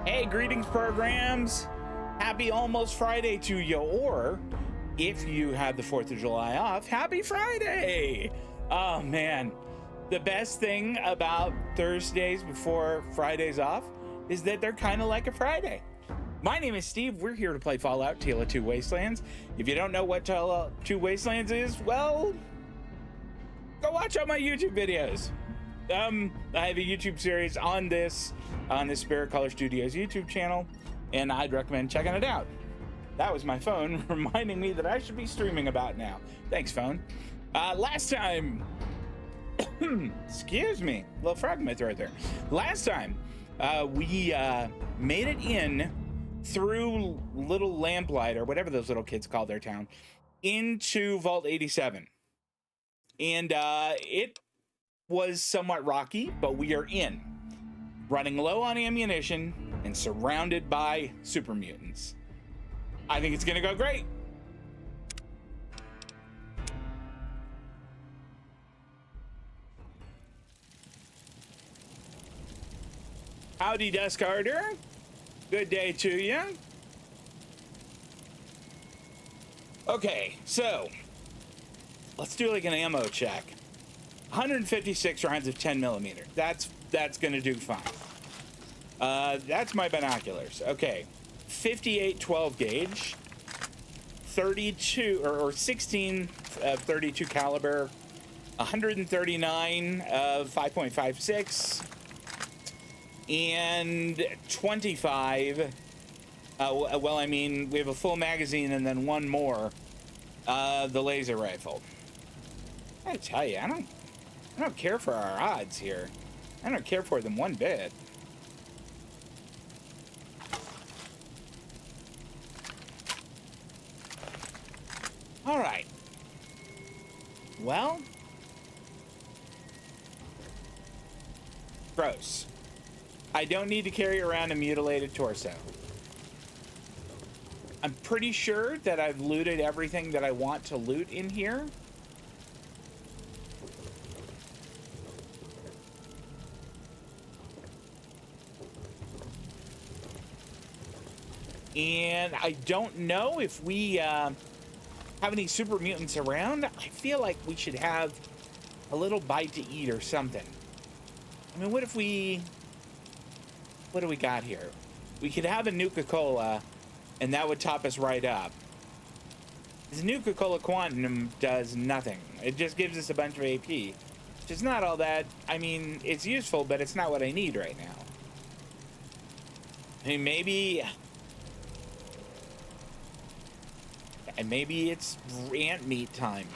Hey, greetings, programs. Happy almost Friday to you, or if you had the 4th of July off, happy Friday. Oh man, the best thing about Thursdays before Fridays off is that they're kind of like a Friday. My name is Steve. We're here to play Fallout Tale of Two Wastelands. If you don't know what Tale of Two Wastelands is, well, go watch all my YouTube videos. I have a YouTube series on this Spirit Color Studios YouTube channel, and I'd recommend checking it out. That was my phone reminding me that I should be streaming about now. Thanks, phone. Last time, excuse me, a little frog in my throat there. Last time, we made it in through Little Lamplight, or whatever those little kids call their town, into Vault 87. And it was somewhat rocky, but we are in, running low on ammunition and surrounded by super mutants. I think it's gonna go great. Howdy, Dusk Harder. Good day to you. Okay, so let's do like an ammo check. 156 rounds of 10 millimeter. That's gonna do fine. That's my binoculars. Okay, 58 12 gauge, 32 or 16 32 caliber, 139 of 5.56, and 25. Well, I mean, we have a full magazine and then one more. The laser rifle. I tell you, I don't care for our odds here. I don't care for them one bit. All right. Well, gross. I don't need to carry around a mutilated torso. I'm pretty sure that I've looted everything that I want to loot in here. And I don't know if we have any super mutants around. I feel like we should have a little bite to eat or something. I mean, what do we got here? We could have a Nuka-Cola, and that would top us right up. This Nuka-Cola Quantum does nothing. It just gives us a bunch of AP, which is not all that. I mean, it's useful, but it's not what I need right now. I mean, maybe it's ant meat time.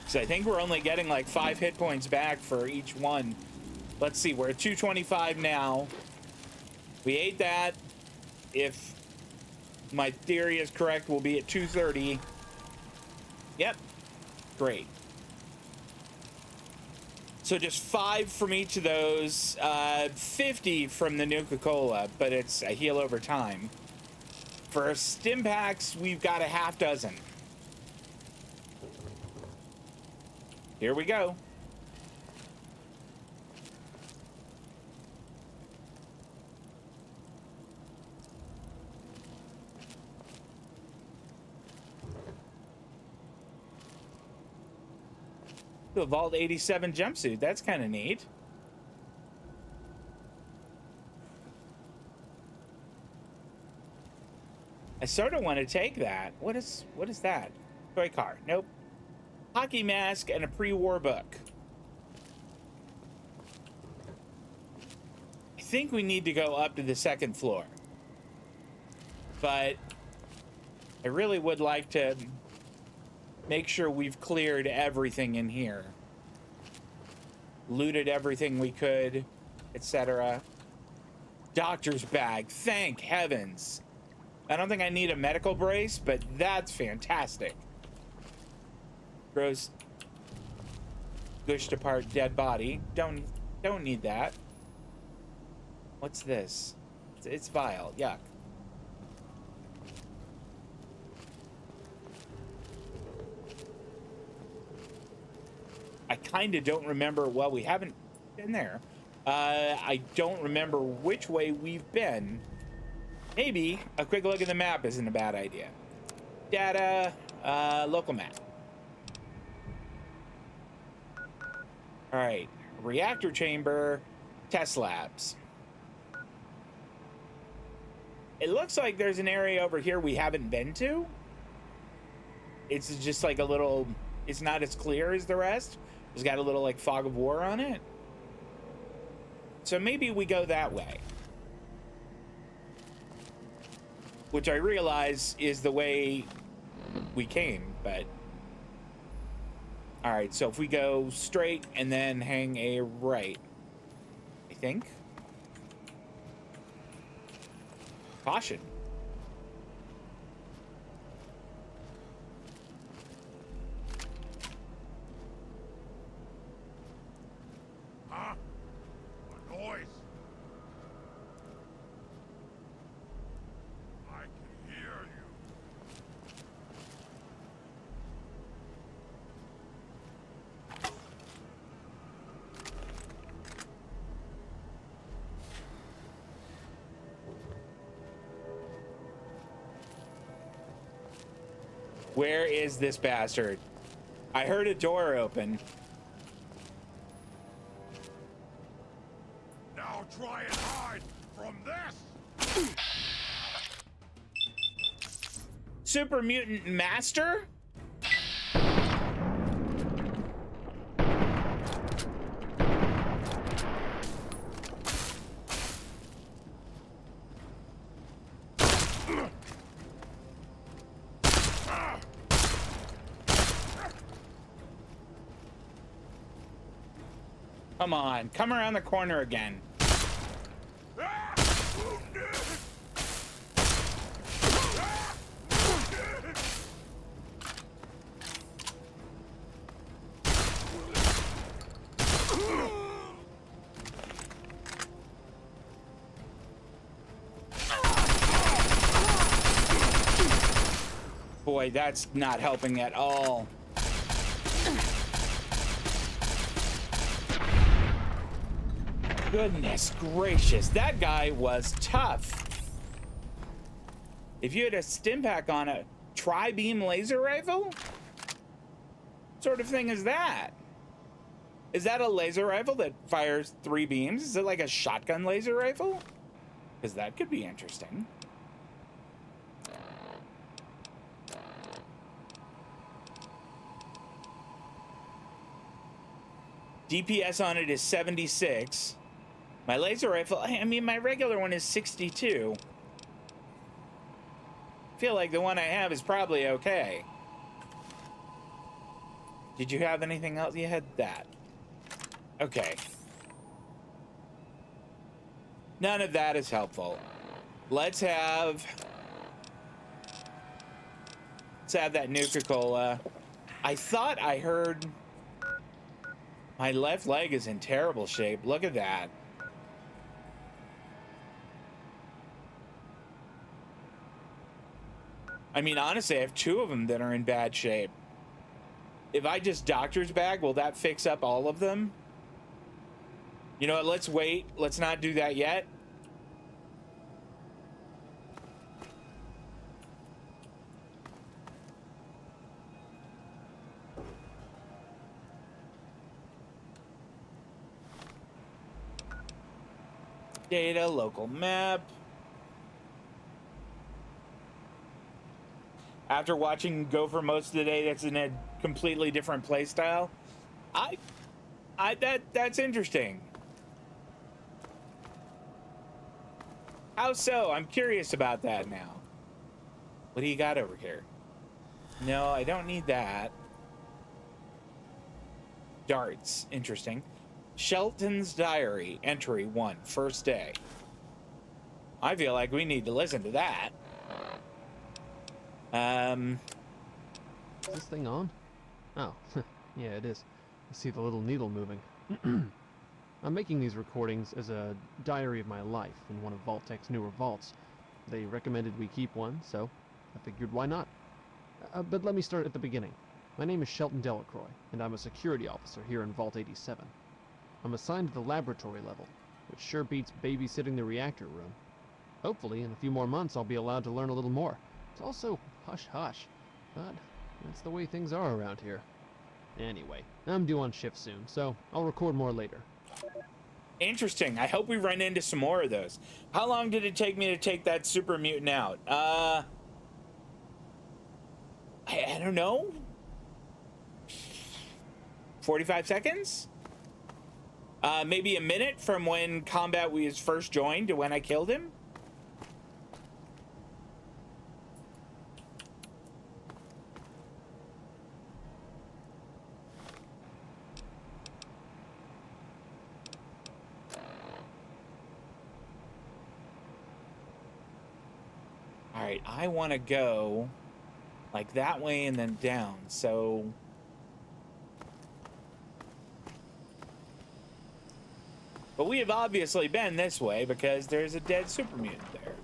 So I think we're only getting like 5 hit points back for each one. Let's see, we're at 225 now. We ate that. If my theory is correct, we'll be at 230. Yep, great. So just 5 from each of those, 50 from the Nuka-Cola, but it's a heal over time. For our stim packs, we've got a half dozen. Here we go. The Vault 87 jumpsuit. That's kind of neat. I sort of want to take that. What is that? Toy car. Nope. Hockey mask and a pre-war book. I think we need to go up to the 2nd floor. But I really would like to make sure we've cleared everything in here. Looted everything we could, etc. Doctor's bag, thank heavens. I don't think I need a medical brace, but that's fantastic. Gross, gushed apart dead body. Don't need that. What's this? It's vile. Yuck. I kind of don't remember. Well, we haven't been there. I don't remember which way we've been. Maybe a quick look at the map isn't a bad idea. Data, local map. All right, reactor chamber, test labs. It looks like there's an area over here we haven't been to. It's just like a little, it's not as clear as the rest. It's got a little like fog of war on it. So maybe we go that way. Which I realize is the way we came, but... Alright, so if we go straight and then hang a right, I think. Caution. Huh? A noise. I can hear you. Where is this bastard? I heard a door open. Now try and hide from this. Super Mutant Master? Come on, come around the corner again. Boy, that's not helping at all. Goodness gracious, that guy was tough. If you had a stim pack on a tri-beam laser rifle? What sort of thing is that? Is that a laser rifle that fires 3 beams? Is it like a shotgun laser rifle? Because that could be interesting. DPS on it is 76. My laser rifle, I mean, my regular one is 62. I feel like the one I have is probably okay. Did you have anything else? You had that. Okay. None of that is helpful. Let's have that Nuka-Cola. I thought I heard... My left leg is in terrible shape. Look at that. I mean, honestly, I have 2 of them that are in bad shape. If I just doctor's bag, will that fix up all of them? You know what? Let's wait. Let's not do that yet. Data, local map. After watching Gopher most of the day, that's in a completely different play style. That's interesting. How so? I'm curious about that now. What do you got over here? No, I don't need that. Darts, interesting. Shelton's Diary, entry 1, first day. I feel like we need to listen to that. Is this thing on? Oh, yeah, it is. I see the little needle moving. I'm making these recordings as a diary of my life in one of Vault-Tech's newer vaults. They recommended we keep one, so I figured why not? But let me start at the beginning. My name is Shelton Delacroix, and I'm a security officer here in Vault 87. I'm assigned to the laboratory level, which sure beats babysitting the reactor room. Hopefully, in a few more months, I'll be allowed to learn a little more. It's also hush-hush, but that's the way things are around here. Anyway, I'm due on shift soon, so I'll record more later. Interesting. I hope we run into some more of those. How long did it take me to take that super mutant out? I don't know. 45 seconds? Maybe a minute from when combat was first joined to when I killed him? All right, I want to go like that way and then down, so... But we have obviously been this way because there's a dead super mutant there.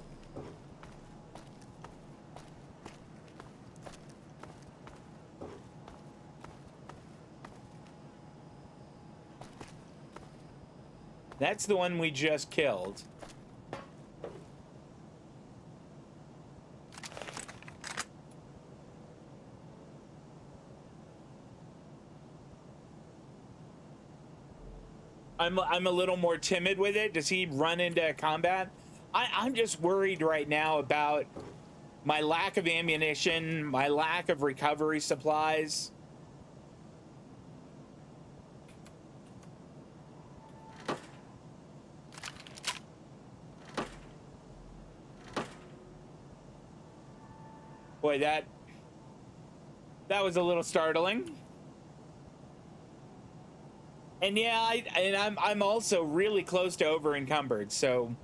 That's the one we just killed. I'm a little more timid with it. Does he run into combat? I'm just worried right now about my lack of ammunition, my lack of recovery supplies. Boy, that was a little startling. And yeah, I'm also really close to over encumbered, so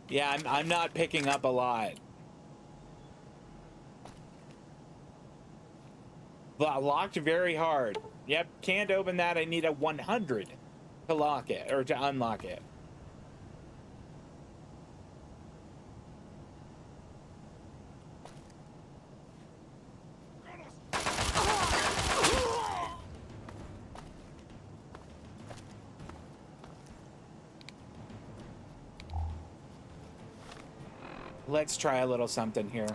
yeah, I'm not picking up a lot. But locked very hard. Yep, can't open that. I need a 100 to lock it or to unlock it. Let's try a little something here.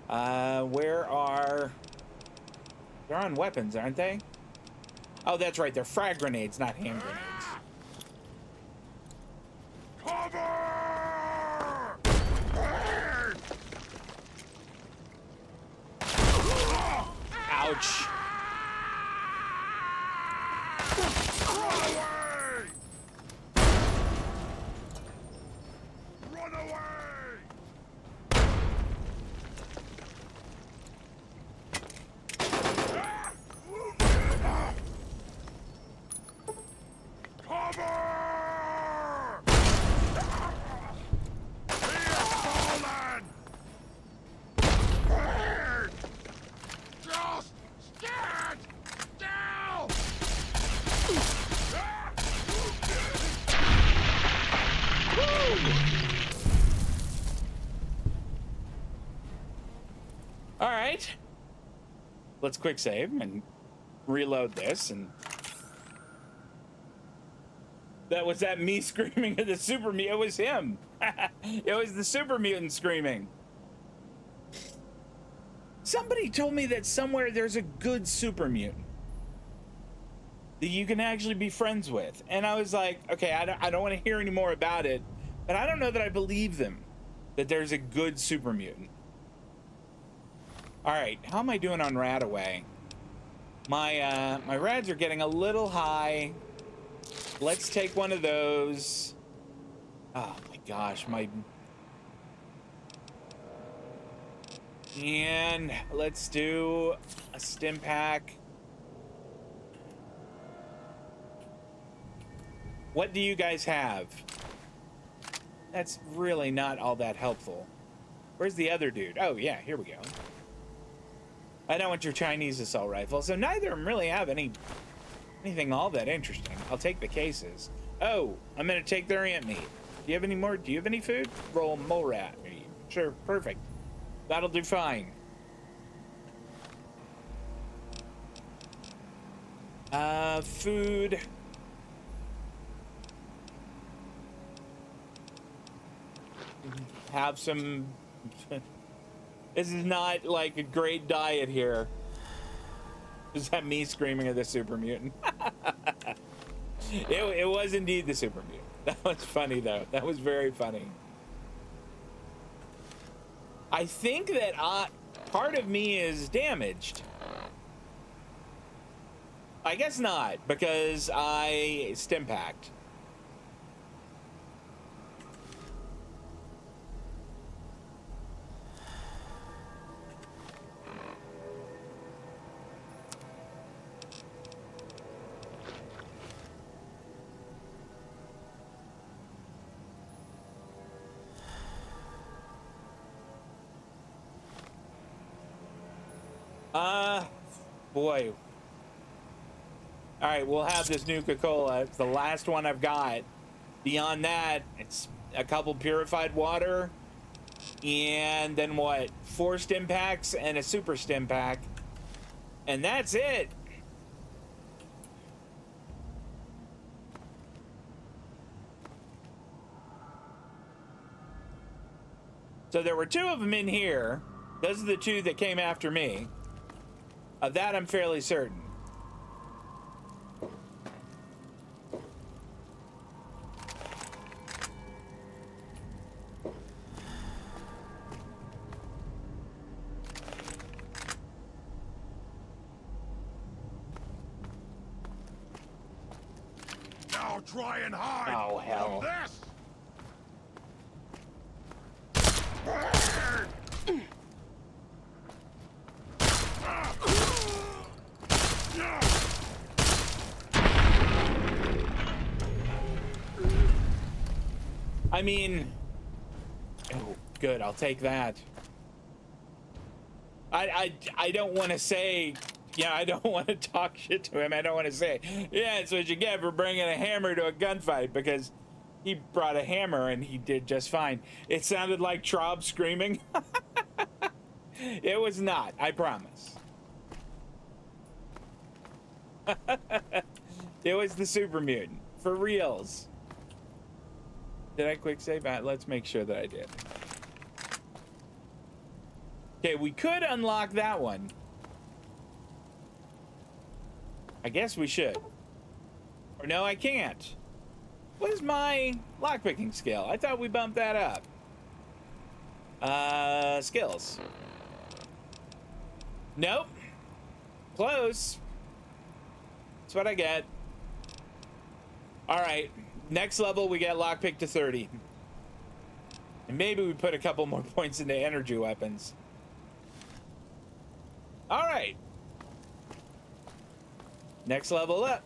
Where are... They're on weapons, aren't they? Oh, that's right. They're frag grenades, not hand grenades. Cover! Ouch. Run away! Cover! He is fallen! Just stand down! All right. Let's quick save and reload this. And that was that me screaming at the super mutant. It was him. It was the super mutant screaming. Somebody told me that somewhere there's a good super mutant that you can actually be friends with. And I was like, okay, I don't want to hear any more about it, but I don't know that I believe them that there's a good super mutant. All right, how am I doing on Radaway? My rads are getting a little high. Let's take one of those. Oh my gosh, and let's do a stim pack. What do you guys have? That's really not all that helpful. Where's the other dude? Oh yeah, here we go. I don't want your Chinese assault rifle, so neither of them really have anything all that interesting. I'll take the cases. Oh, I'm gonna take their ant meat. Do you have any more? Do you have any food? Roll mole rat meat. Sure, perfect. That'll do fine. Food. Have some. This is not like a great diet here. Is that me screaming at the super mutant? It was indeed the super mutant. That was funny though. That was very funny. I think that part of me is damaged. I guess not, because I stimpacked. Boy. All right, we'll have this Nuka-Cola. It's the last one I've got. Beyond that, it's a couple purified water. And then what? 4 stim packs and a super stim pack. And that's it. So there were 2 of them in here. Those are the 2 that came after me. Of that, I'm fairly certain. Now try and hide Oh, hell. from this. I mean, oh, good. I'll take that. I don't want to say, yeah, I don't want to talk shit to him. I don't want to say, yeah, it's what you get for bringing a hammer to a gunfight, because he brought a hammer and he did just fine. It sounded like Traub screaming. It was not, I promise. It was the super mutant, for reals. Did I quick save? Let's make sure that I did. Okay, we could unlock that one. I guess we should. Or no, I can't. What is my lockpicking skill? I thought we bumped that up. Skills. Nope. Close. That's what I get. All right. Next level, we get lockpick to 30. And maybe we put a couple more points into energy weapons. All right. Next level up.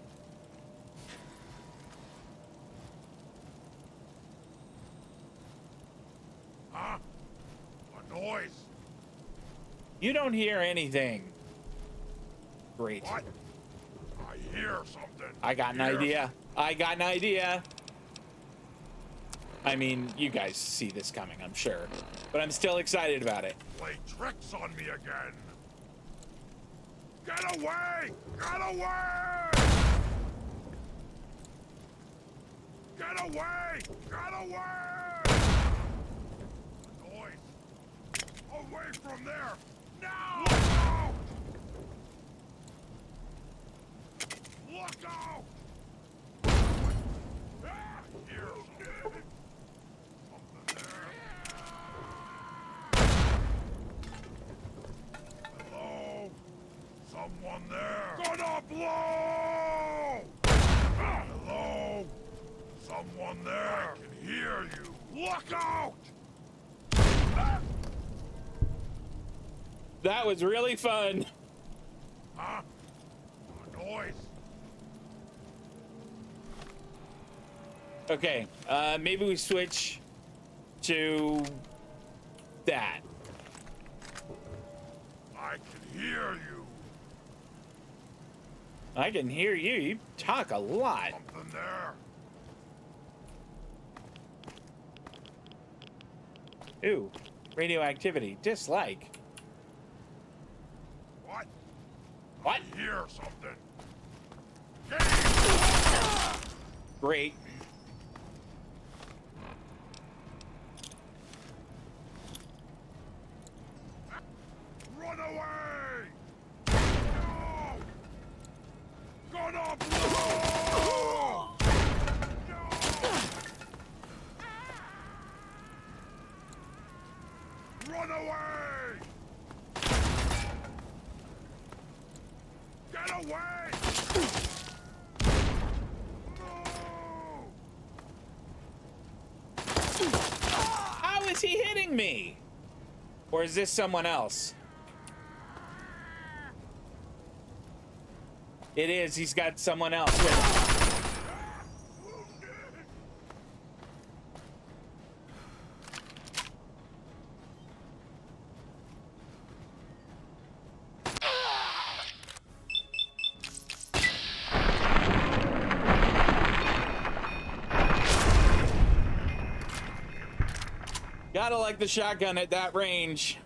Huh? A noise. You don't hear anything. Great. What? I hear something. I got an idea. I got an idea. I mean, you guys see this coming, I'm sure. But I'm still excited about it. Play tricks on me again. Get away! Get away! Get away! Get away! Noise! Away from there! Now! Look out! Look out! Ah, here's something. Something there. Hello? Someone there? Gonna blow! Hello? Someone there? I can hear you. Look out! That was really fun. Huh? A noise. Okay, maybe we switch to that. I can hear you. I can hear you. You talk a lot. Something there. Ooh, Radioactivity. Dislike. What? What? I hear something. Great. Run away! No! Gonna blow! No! Run away! Get away! No! How is he hitting me? Or is this someone else? It is. He's got someone else with him. Gotta like the shotgun at that range.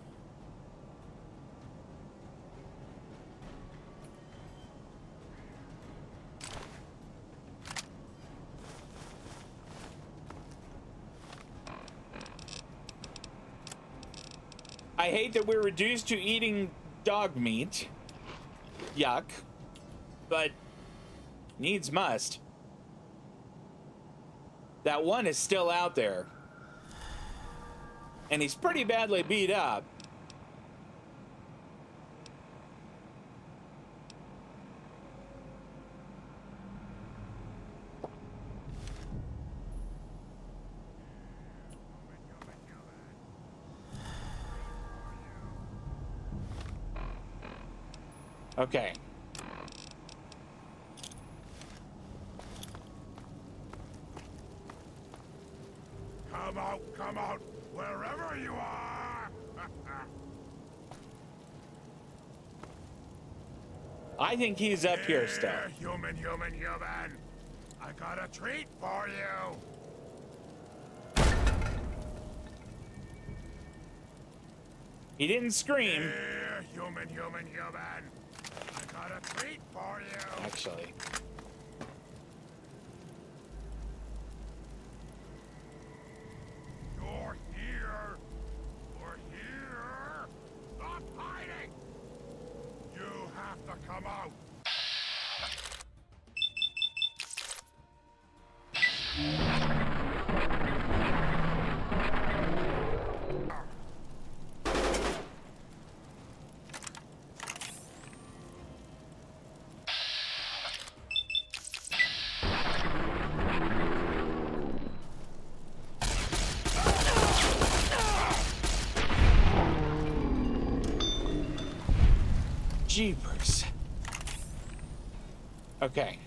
I hate that we're reduced to eating dog meat. Yuck. But needs must. That one is still out there. And he's pretty badly beat up. Okay. Come out, wherever you are! I think he's up here still. Human. I got a treat for you. He didn't scream. Human. I got a treat for you. Actually. You're here. We're here. Stop hiding. You have to come out. Jeepers. Okay.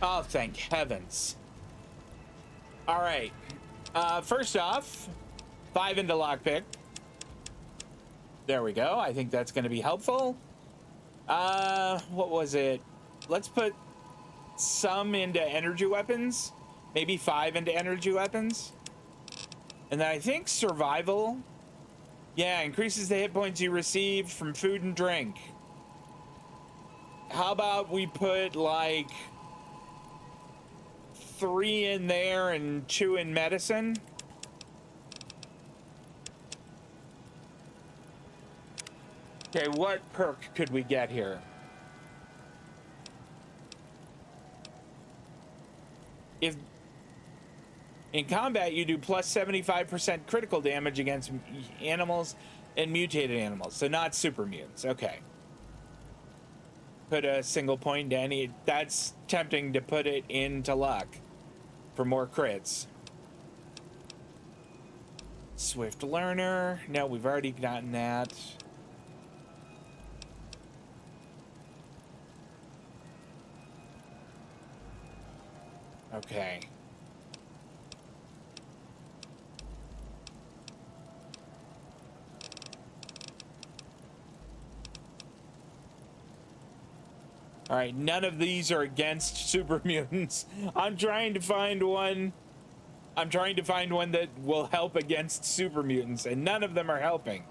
Oh, thank heavens. All right. First off, 5 into lockpick. There we go. I think that's going to be helpful. What was it? Let's put some into energy weapons. Maybe 5 into energy weapons. And then I think survival. Yeah, increases the hit points you receive from food and drink. How about we put like 3 in there and 2 in medicine? Okay, what perk could we get here? If in combat, you do plus 75% critical damage against animals and mutated animals, so not super mutants. Okay. Put a single point to any. That's tempting to put it into luck for more crits. Swift learner. No, we've already gotten that. Okay. All right, none of these are against super mutants. I'm trying to find one I'm trying to find one that will help against super mutants, and none of them are helping.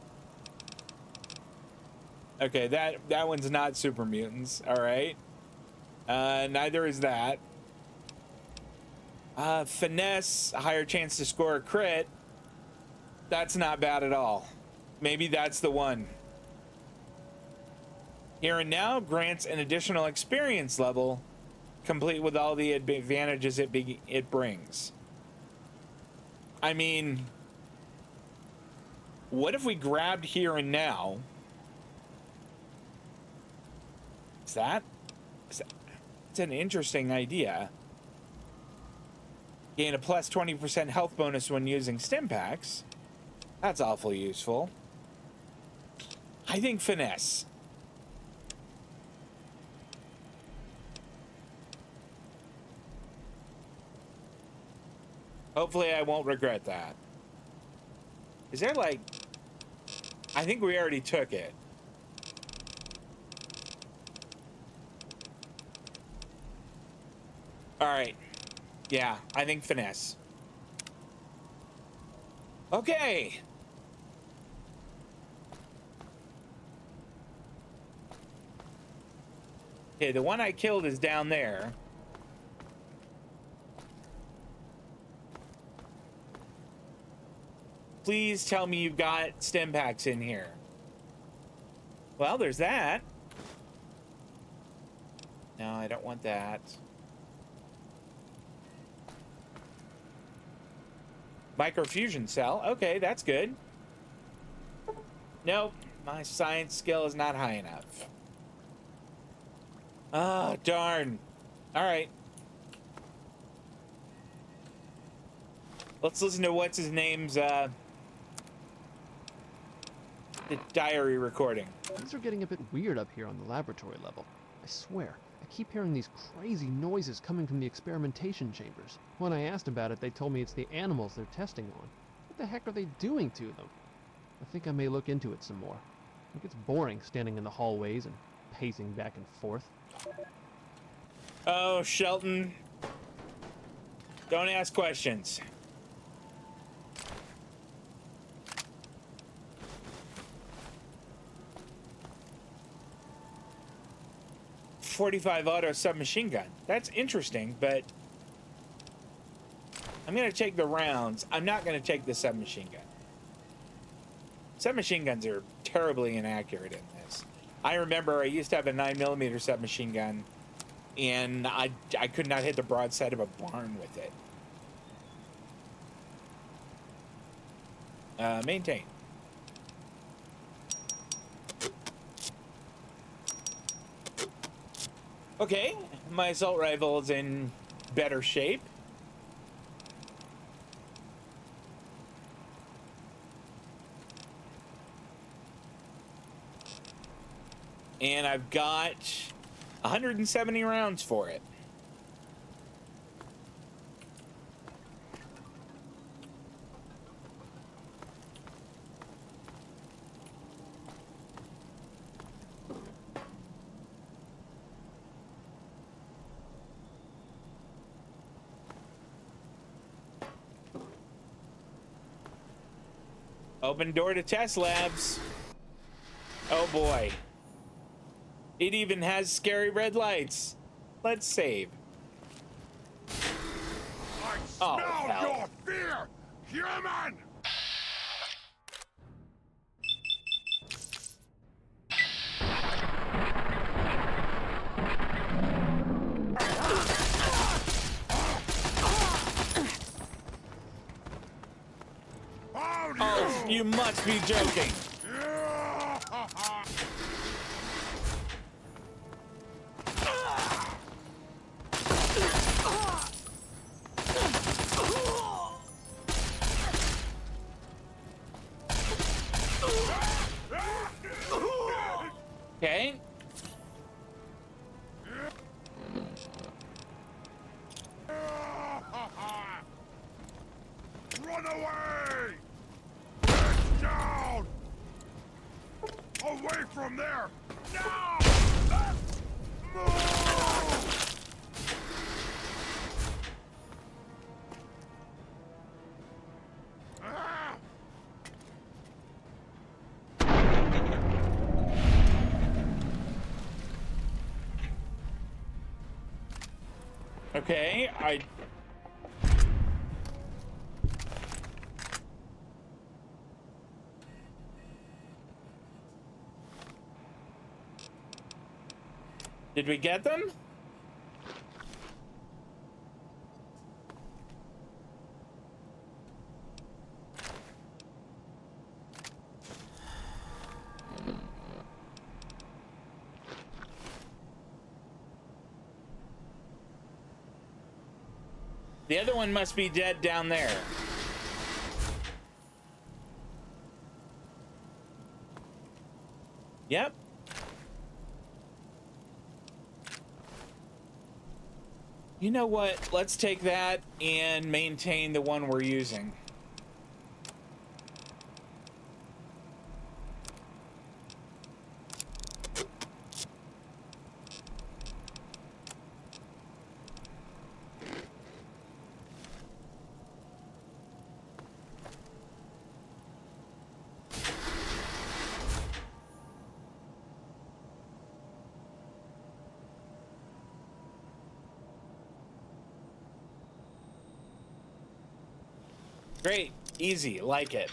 Okay, that one's not super mutants. All right. Neither is that. Finesse, a higher chance to score a crit. That's not bad at all. Maybe that's the one. Here and Now grants an additional experience level, complete with all the advantages it brings. I mean, what if we grabbed Here and Now? It's an interesting idea. Gain a plus 20% health bonus when using stim packs. That's awfully useful. I think Finesse. Hopefully I won't regret that. Is there like... I think we already took it. All right. Yeah, I think Finesse. Okay. Okay, the one I killed is down there. Please tell me you've got stim packs in here. Well, there's that. No, I don't want that. Microfusion cell. Okay, that's good. Nope, my science skill is not high enough. Ah, darn. All right. Let's listen to what's his name's the diary recording. Things are getting a bit weird up here on the laboratory level. I swear, I keep hearing these crazy noises coming from the experimentation chambers. When I asked about it, they told me it's the animals they're testing on. What the heck are they doing to them? I think I may look into it some more. It gets boring standing in the hallways and pacing back and forth. Oh, Shelton. Don't ask questions. .45 auto submachine gun. That's interesting, but I'm gonna take the rounds. I'm not gonna take the submachine gun. Submachine guns are terribly inaccurate in this. I remember I used to have a 9mm submachine gun, and I could not hit the broadside of a barn with it. Maintain. Okay, my assault rifle is in better shape. And I've got 170 rounds for it. Open door to test labs. Oh boy. It even has scary red lights. Let's save. I Oh, smell hell. your fear, human! Oh, you must be joking. Okay. Run away! Get down! Away from there! Now! Move! Okay, did we get them? The other one must be dead down there. Yep. You know what? Let's take that and maintain the one we're using. Great, easy, like it.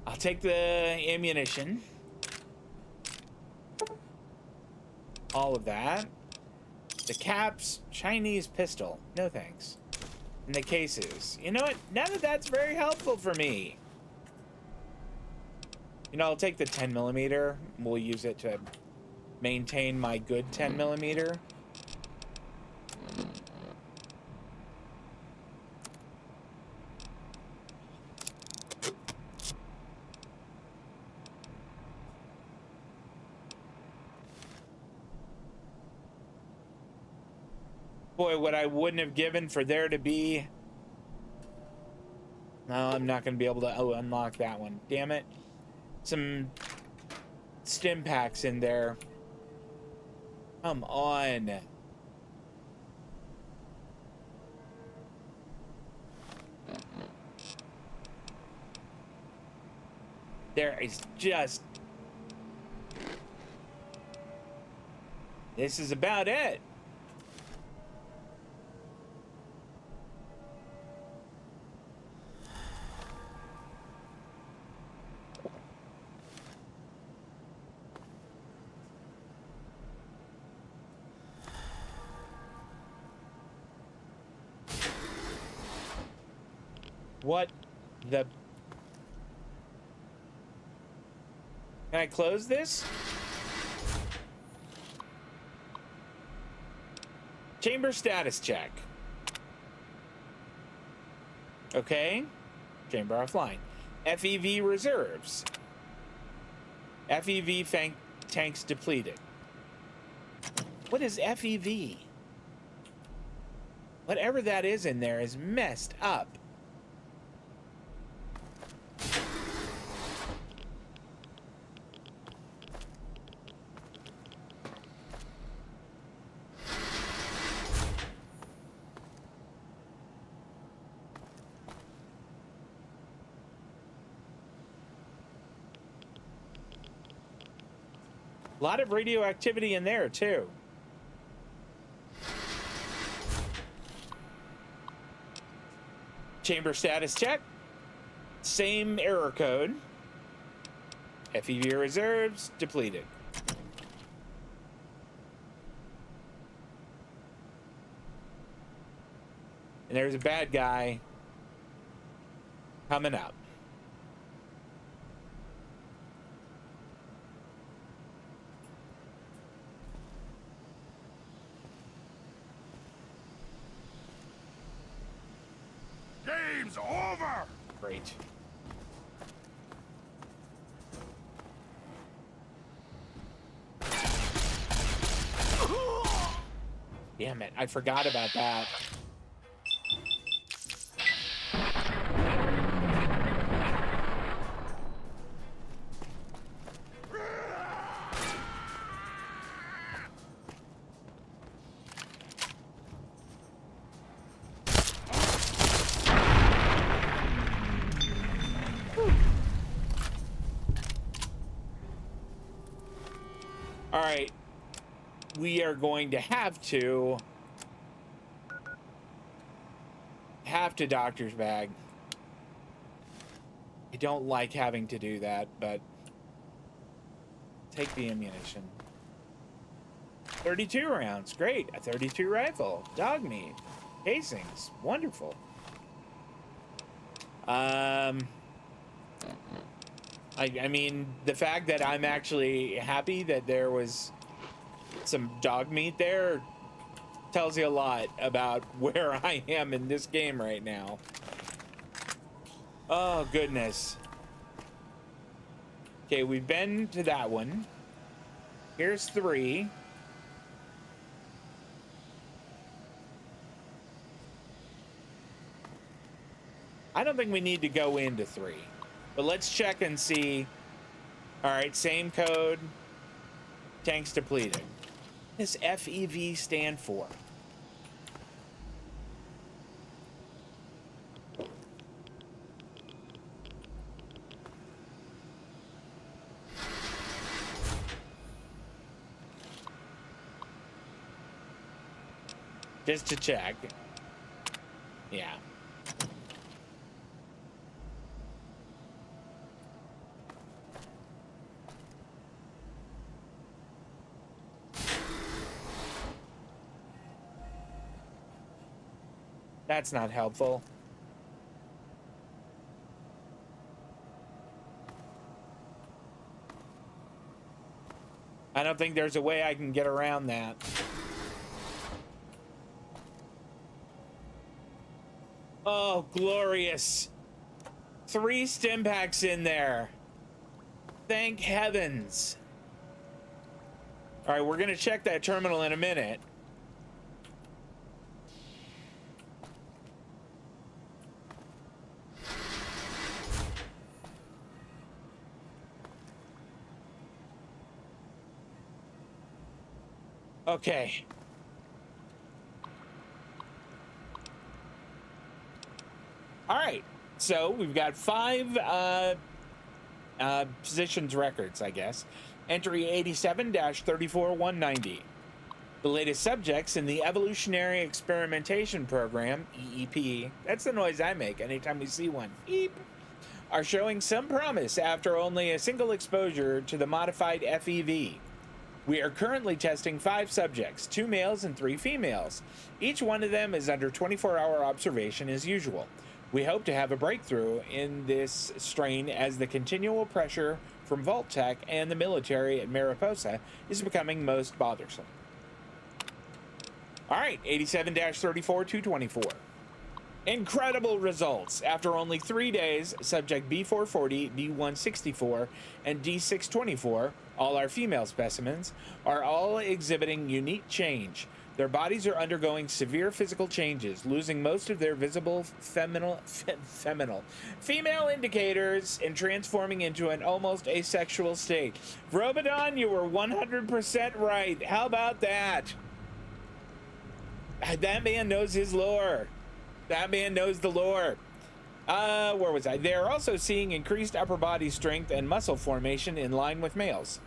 I'll take the ammunition. All of that. The caps, Chinese pistol, no thanks. And the cases. You know what? None of that's very helpful for me. You know, I'll take the 10mm. We'll use it to maintain my good 10mm. Boy, what I wouldn't have given for there to be... No, I'm not going to be able to unlock that one. Damn it. Some stim packs in there. Come on. There is just... This is about it. What the... Can I close this? Chamber status check. Okay. Chamber offline. FEV reserves. FEV tanks depleted. What is FEV? Whatever that is in there is messed up. A lot of radioactivity in there, too. Chamber status check. Same error code. FEV reserves depleted. And there's a bad guy coming up. Game's over! Great. Damn it, I forgot about that. All right. We are going to have to doctor's bag. I don't like having to do that, but take the ammunition. 32 rounds, great. A 32 rifle, dog meat, casings, wonderful. I mean, the fact that I'm actually happy that there was some dog meat there tells you a lot about where I am in this game right now. Oh, goodness. Okay, we've been to that one. Here's 3. I don't think we need to go into 3, but let's check and see. All right, same code. Tanks depleted. What does FEV stand for? Just to check. Yeah. That's not helpful. I don't think there's a way I can get around that. Oh, glorious. 3 stim packs in there. Thank heavens. All right, we're going to check that terminal in a minute. Okay. All right. So we've got 5 positions records, I guess. Entry 87-34190. The latest subjects in the Evolutionary Experimentation Program, EEP, that's the noise I make anytime we see one, beep, are showing some promise after only a single exposure to the modified FEV. We are currently testing 5 subjects, 2 males and 3 females. Each one of them is under 24-hour observation as usual. We hope to have a breakthrough in this strain as the continual pressure from Vault-Tec and the military at Mariposa is becoming most bothersome. All right, 87-34224. Incredible results. After only 3 days, subject B440, D164, and D624, all our female specimens, are all exhibiting unique change. Their bodies are undergoing severe physical changes, losing most of their visible female indicators and transforming into an almost asexual state. Robodon, you were 100% right. How about that? That man knows his lore. That man knows the lore. Where was I? They're also seeing increased upper body strength and muscle formation in line with males.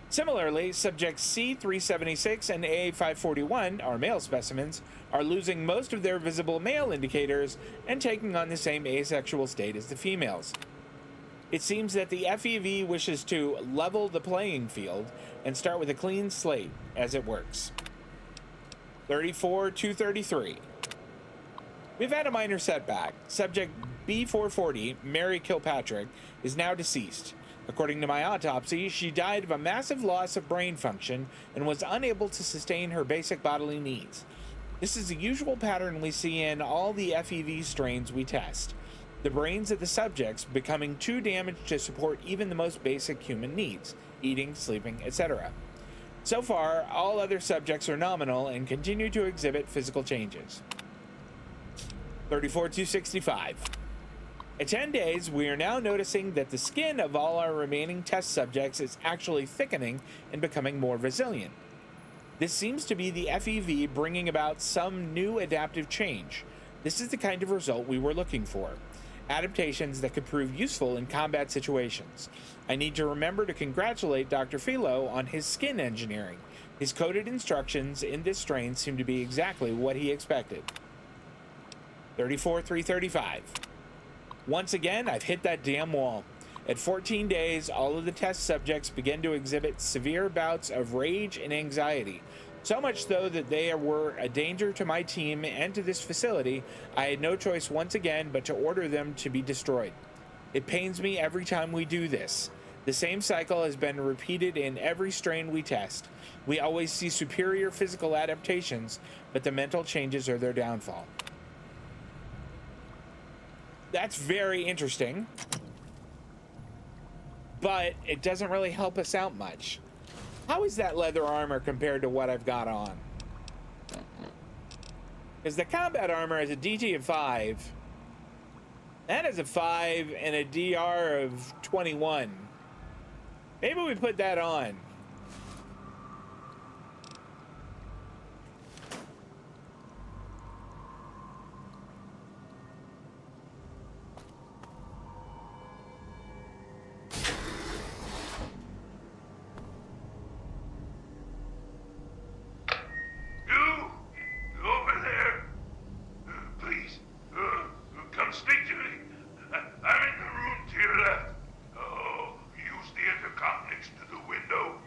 Similarly, subjects C376 and A541, our male specimens, are losing most of their visible male indicators and taking on the same asexual state as the females. It seems that the FEV wishes to level the playing field and start with a clean slate as it works. 34-233. We've had a minor setback. Subject B440, Mary Kilpatrick, is now deceased. According to my autopsy, she died of a massive loss of brain function and was unable to sustain her basic bodily needs. This is a usual pattern we see in all the FEV strains we test. The brains of the subjects becoming too damaged to support even the most basic human needs, eating, sleeping, etc. So far, all other subjects are nominal and continue to exhibit physical changes. 34-265. At 10 days, we are now noticing that the skin of all our remaining test subjects is actually thickening and becoming more resilient. This seems to be the FEV bringing about some new adaptive change. This is the kind of result we were looking for. adaptations that could prove useful in combat situations. I need to remember to congratulate Dr. Philo on his skin engineering. His coded instructions in this strain seem to be exactly what he expected. 34,335. Once again, I've hit that damn wall. At 14 days, all of the test subjects began to exhibit severe bouts of rage and anxiety. So much so that they were a danger to my team and to this facility, I had no choice once again but to order them to be destroyed. It pains me every time we do this. The same cycle has been repeated in every strain we test. We always see superior physical adaptations, but the mental changes are their downfall. That's very interesting, but it doesn't really help us out much. How is that leather armor compared to what I've got on? Because the combat armor is a DT of 5. That is a 5 and a DR of 21. Maybe we put that on.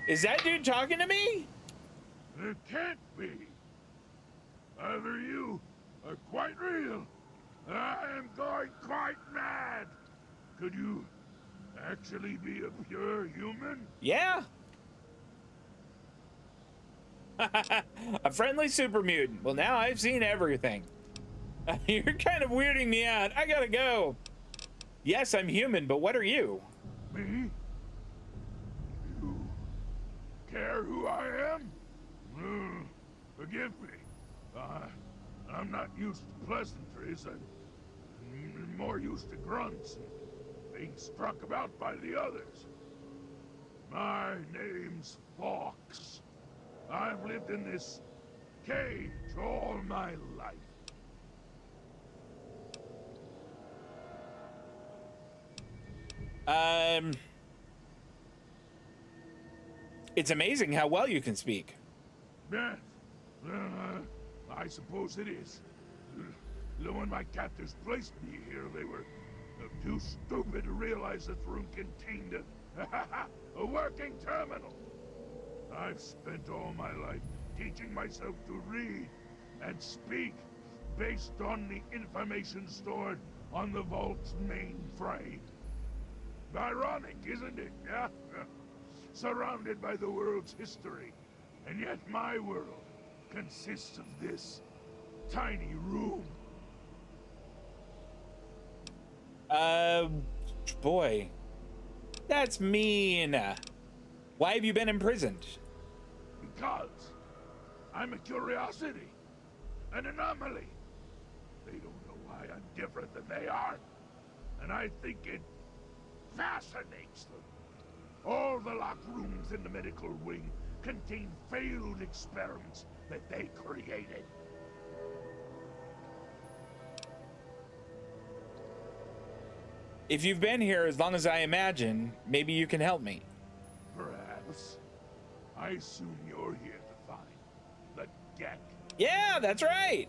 Is that dude talking to me? It can't be. Either you are quite real. I am going quite mad. Could you actually be a pure human? Yeah. A friendly super mutant. Well, now I've seen everything. You're kind of weirding me out. I gotta go. Yes, I'm human, but what are you? Me? You care who I am? Forgive me. I'm not used to pleasantries. I'm more used to grunts and being struck about by the others. My name's Fox. I've lived in this cage all my life. It's amazing how well you can speak. Yes, I suppose it is. When my captors placed me here, they were too stupid to realize this room contained a working terminal. I've spent all my life teaching myself to read and speak based on the information stored on the vault's mainframe. Ironic, isn't it? Yeah? Surrounded by the world's history, and yet my world consists of this tiny room. Boy, that's mean. Why have you been imprisoned? Because I'm a curiosity, an anomaly. They don't know why I'm different than they are, and I think it fascinates them. All the locked rooms in the medical wing contain failed experiments that they created. If you've been here as long as I imagine, maybe you can help me. Perhaps. I assume you're here to find the Gek. Yeah, that's right.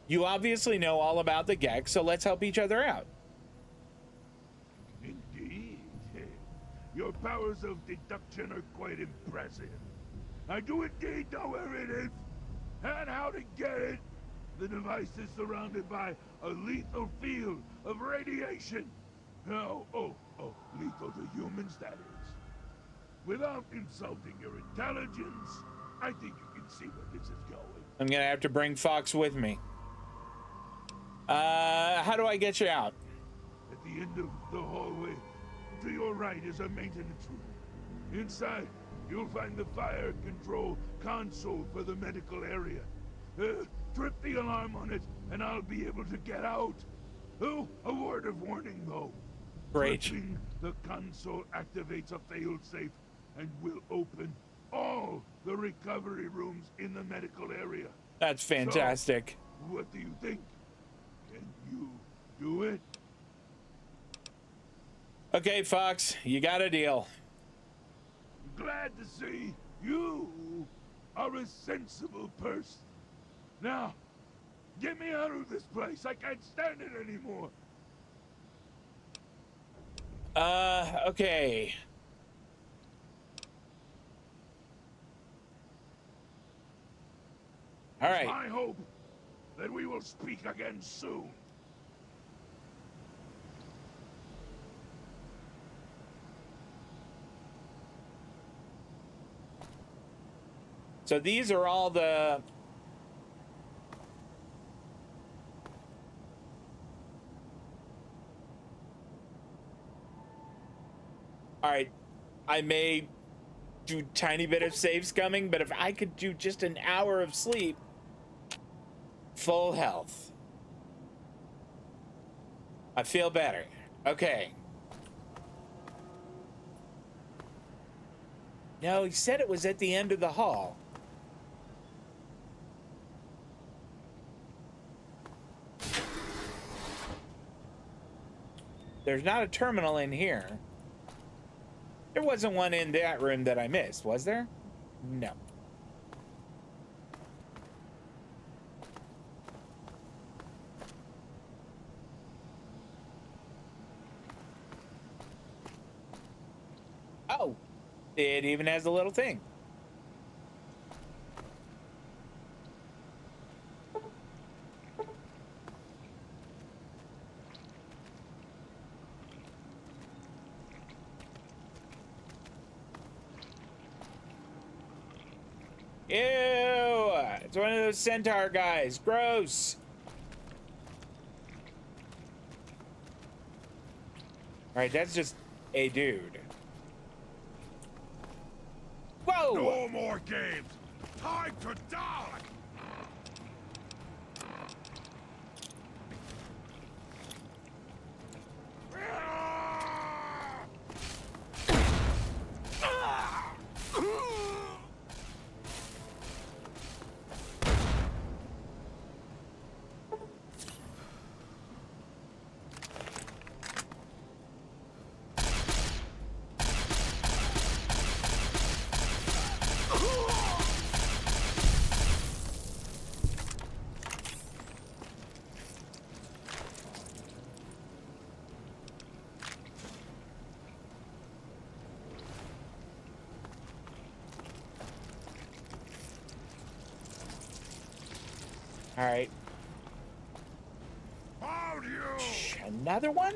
You obviously know all about the Gek, so let's help each other out. Indeed. Your powers of deduction are quite impressive. I do indeed know where it is, and how to get it. The device is surrounded by a lethal field of radiation. Oh, lethal to humans, that is. Without insulting your intelligence, I think you can see where this is going. I'm gonna have to bring Fox with me. How do I get you out? At the end of the hallway, to your right is a maintenance room. Inside, you'll find the fire control console for the medical area. Trip the alarm on it, and I'll be able to get out. Oh, a word of warning, though. Great. Tripping the console activates a failsafe and will open all the recovery rooms in the medical area. That's fantastic. So, what do you think? Can you do it? Okay, Fox, you got a deal. Glad to see you are a sensible person. Now, get me out of this place. I can't stand it anymore. Okay. All right. I hope that we will speak again soon. So these are all the... All right, I may do a tiny bit of save scumming, but if I could do just an hour of sleep, full health. I feel better. Okay. No, he said it was at the end of the hall. There's not a terminal in here. There wasn't one in that room that I missed, was there? No. Oh, it even has a little thing. Ew! It's one of those centaur guys. Gross. All right, that's just a dude. Whoa! No more games. Time to die. All right. Found you. Another one?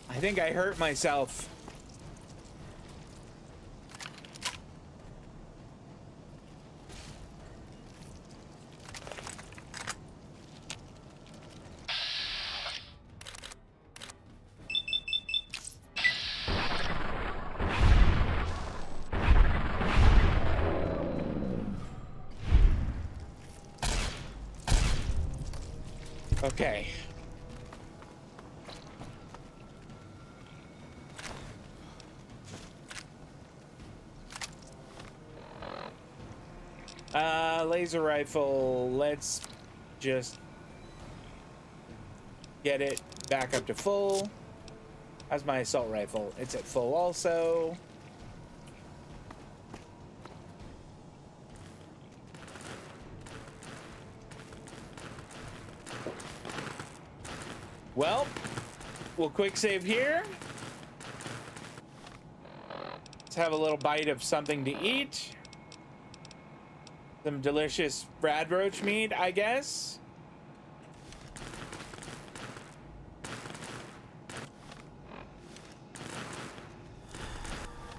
I think I hurt myself. Okay. Laser rifle, let's just get it back up to full. How's my assault rifle? It's at full also. Well, we'll quick save here. Let's have a little bite of something to eat. Some delicious rad roach meat, I guess.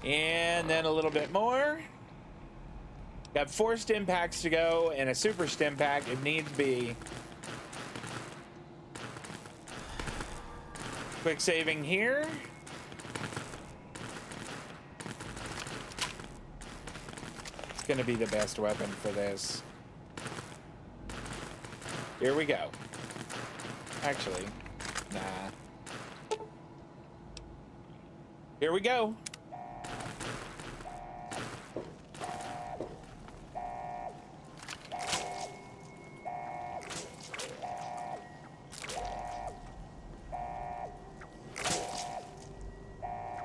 And then a little bit more. Got 4 stim packs to go and a super stim pack if needs be. Quick saving here. It's gonna be the best weapon for this. Here we go. Actually, nah. Here we go.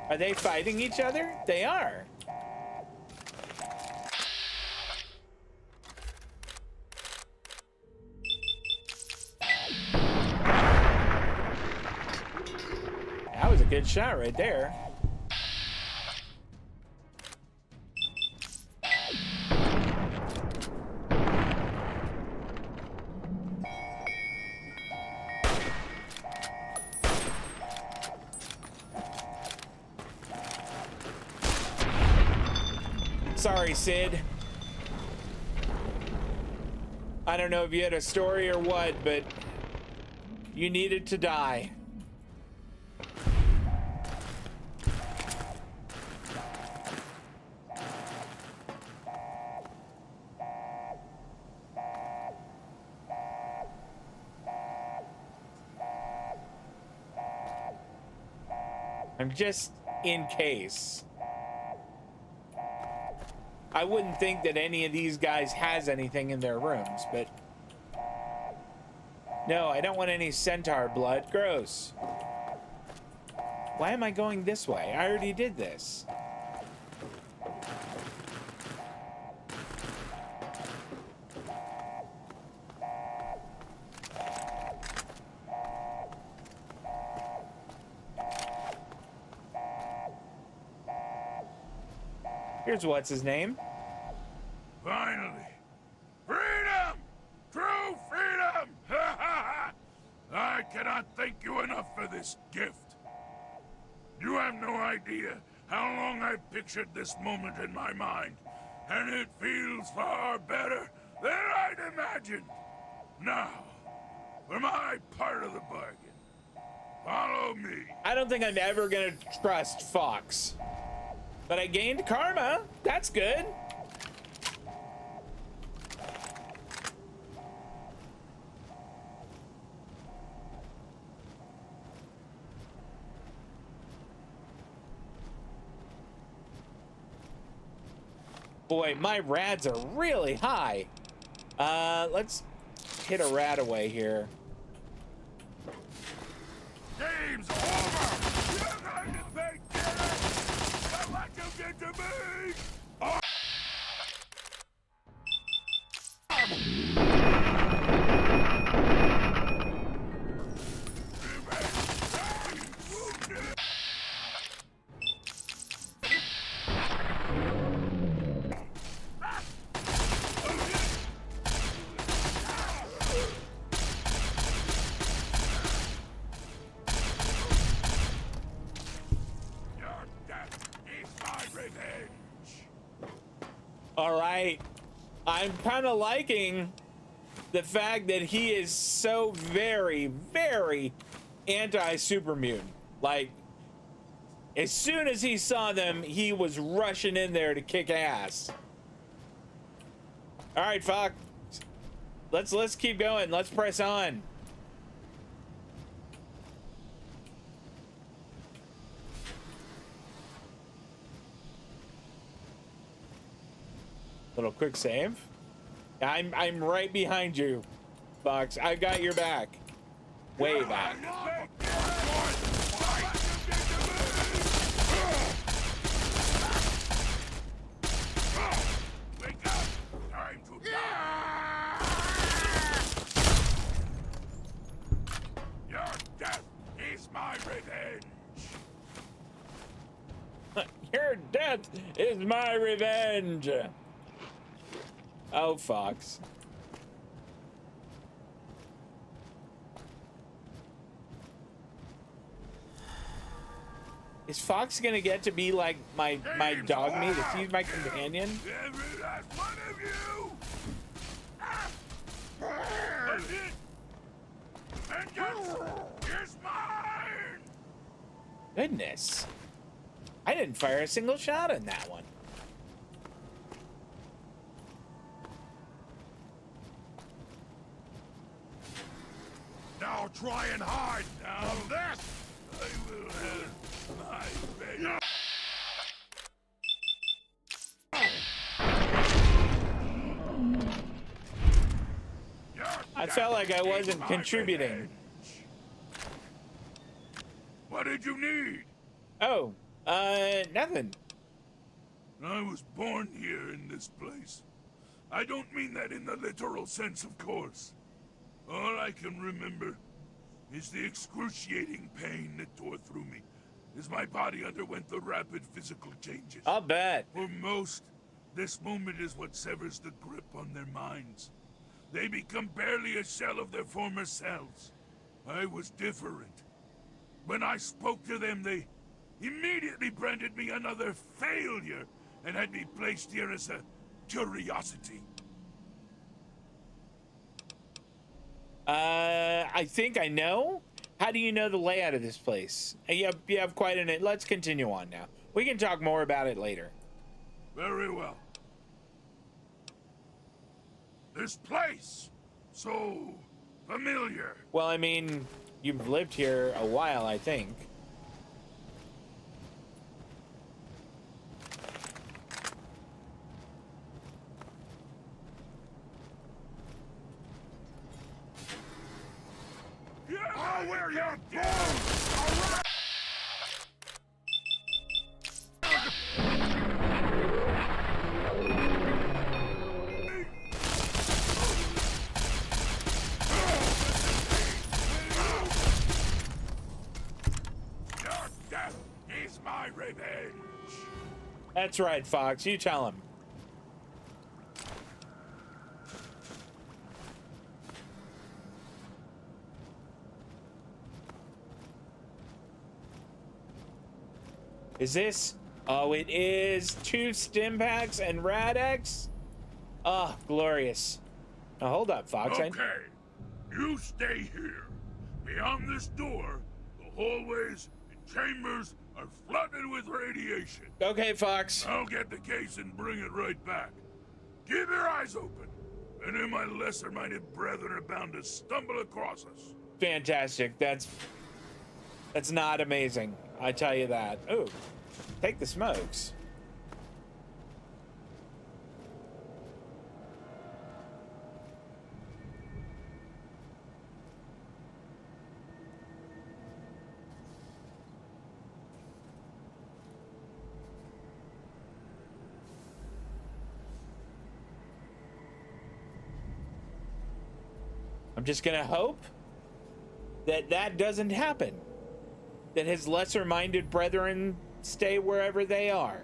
Are they fighting each other? They are. That was a good shot right there. Sorry, Sid. I don't know if you had a story or what, but you needed to die. I'm just in case. I wouldn't think that any of these guys has anything in their rooms, but no, I don't want any centaur blood. Gross. Why am I going this way? I already did this. Here's what's his name. Finally! Freedom! True freedom! I cannot thank you enough for this gift. You have no idea how long I've pictured this moment in my mind, and it feels far better than I'd imagined. Now, for my part of the bargain, follow me. I don't think I'm ever gonna trust Fox, but I gained karma. That's good. Boy, my rads are really high. Let's hit a rat away here. Game's over! You're going to think for what you did to me! Oh. All right, I'm kind of liking the fact that he is so very, very anti-super mutant. Like, as soon as he saw them, he was rushing in there to kick ass. All right, Fox, let's keep going. Let's press on. Little quick save. I'm right behind you, Fox. I got your back. Way back. Wake up! Time to die! Your death is my revenge! Your death is my revenge. Oh, Fox. Is Fox gonna get to be like my dog meat? Is he my companion? Every last one of you! That's it! Vengeance is mine! Goodness. I didn't fire a single shot on that one. or try and hide. Now that I will have my vengeance. I felt like I wasn't contributing. Revenge. What did you need? Oh, nothing. I was born here in this place. I don't mean that in the literal sense, of course. All I can remember is the excruciating pain that tore through me as my body underwent the rapid physical changes. I'll bet. For most, this moment is what severs the grip on their minds. They become barely a shell of their former selves. I was different. When I spoke to them, they immediately branded me another failure and had me placed here as a curiosity. I think I know. How do you know the layout of this place? You have quite an... Let's continue on now. We can talk more about it later. Very well. This place, so familiar. Well, I mean, you've lived here a while, I think. I'll wear your bones! All right. Your death is my revenge. That's right, Fox. You tell him. Is this? Oh, it is 2 stim packs and Rad-X. Oh, glorious. Now hold up, Fox. Okay, you stay here. Beyond this door, the hallways and chambers are flooded with radiation. Okay, Fox. I'll get the case and bring it right back. Keep your eyes open. Any of my lesser-minded brethren are bound to stumble across us. Fantastic. That's not amazing. I tell you that. Ooh, take the smokes. I'm just gonna hope that that doesn't happen. That his lesser-minded brethren stay wherever they are.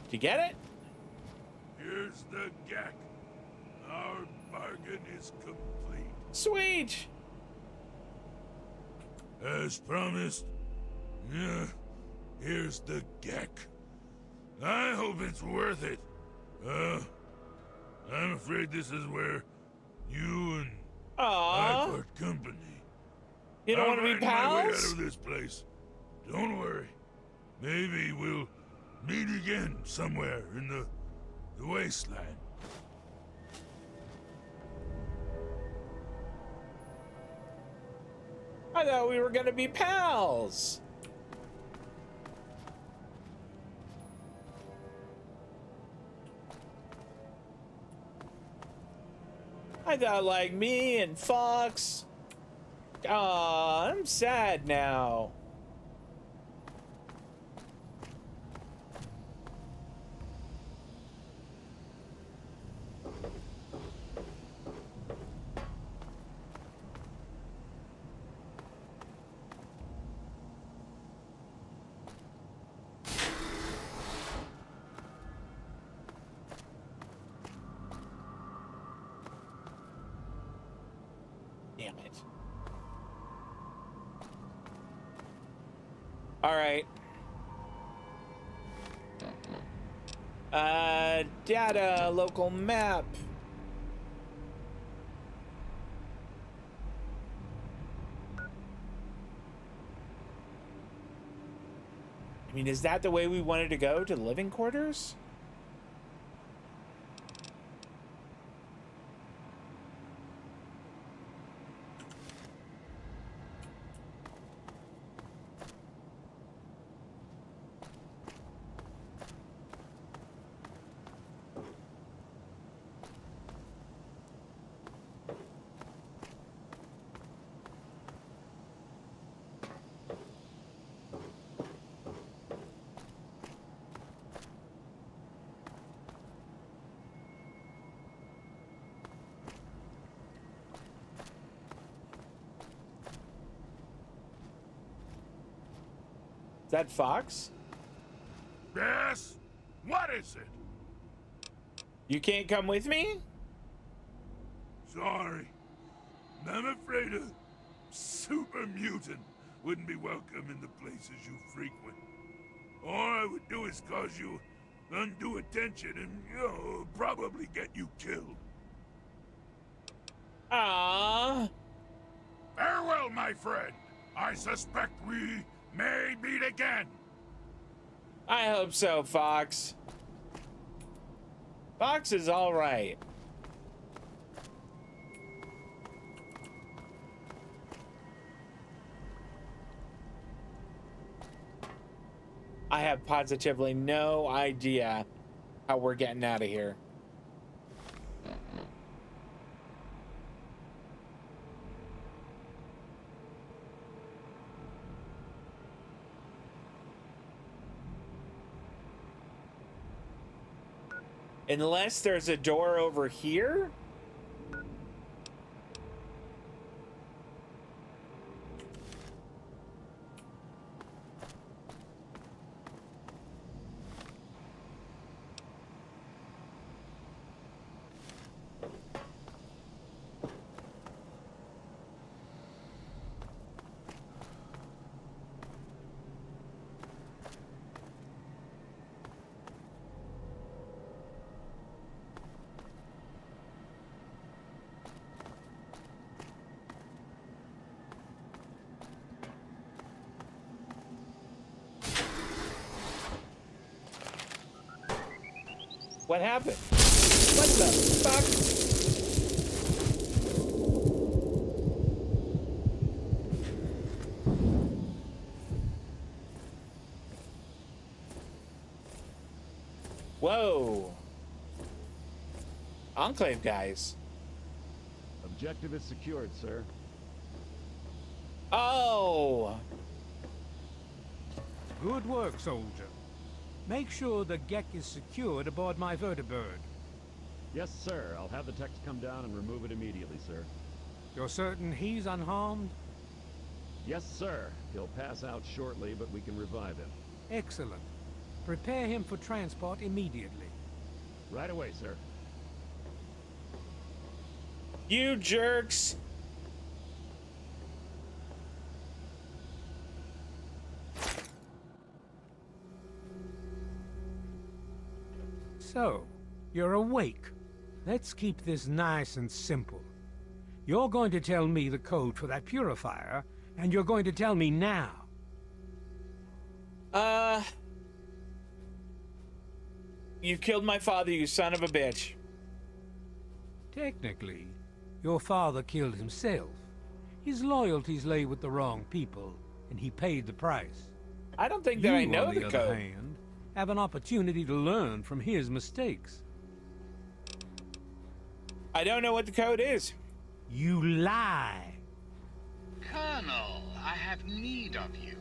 Did you get it? Here's the GAC. Our bargain is complete. Sweet. As promised, yeah, here's the GAC. I hope it's worth it. I'm afraid this is where you and I Aww. part company. You don't want to be I'll find my way out pals? of this place. Don't worry. Maybe we'll meet again somewhere in the Wasteland. I thought we were gonna be pals. I thought like me and Fox. Aw, I'm sad now. Damn it. All right. Data, local map. I mean, is that the way we wanted to go, to living quarters? Is that Fox? Yes? What is it? You can't come with me? Sorry. I'm afraid a super mutant wouldn't be welcome in the places you frequent. All I would do is cause you undue attention and, probably get you killed. Ah. Farewell, my friend. I suspect we may meet again. I hope so, Fox. Fox is all right. I have positively no idea how we're getting out of here. Unless there's a door over here? What happened? What the fuck? Whoa. Enclave guys. Objective is secured, sir. Oh. Good work, soldier. Make sure the Gek is secured aboard my vertibird. Yes, sir. I'll have the techs come down and remove it immediately, sir. You're certain he's unharmed? Yes, sir. He'll pass out shortly, but we can revive him. Excellent. Prepare him for transport immediately. Right away, sir. You jerks. So, you're awake. Let's keep this nice and simple. You're going to tell me the code for that purifier, and you're going to tell me now. You killed my father, you son of a bitch. Technically, your father killed himself. His loyalties lay with the wrong people, and he paid the price. I don't think that I know on the the code. other hand, have an opportunity to learn from his mistakes. I don't know what the code is. You lie. Colonel, I have need of you.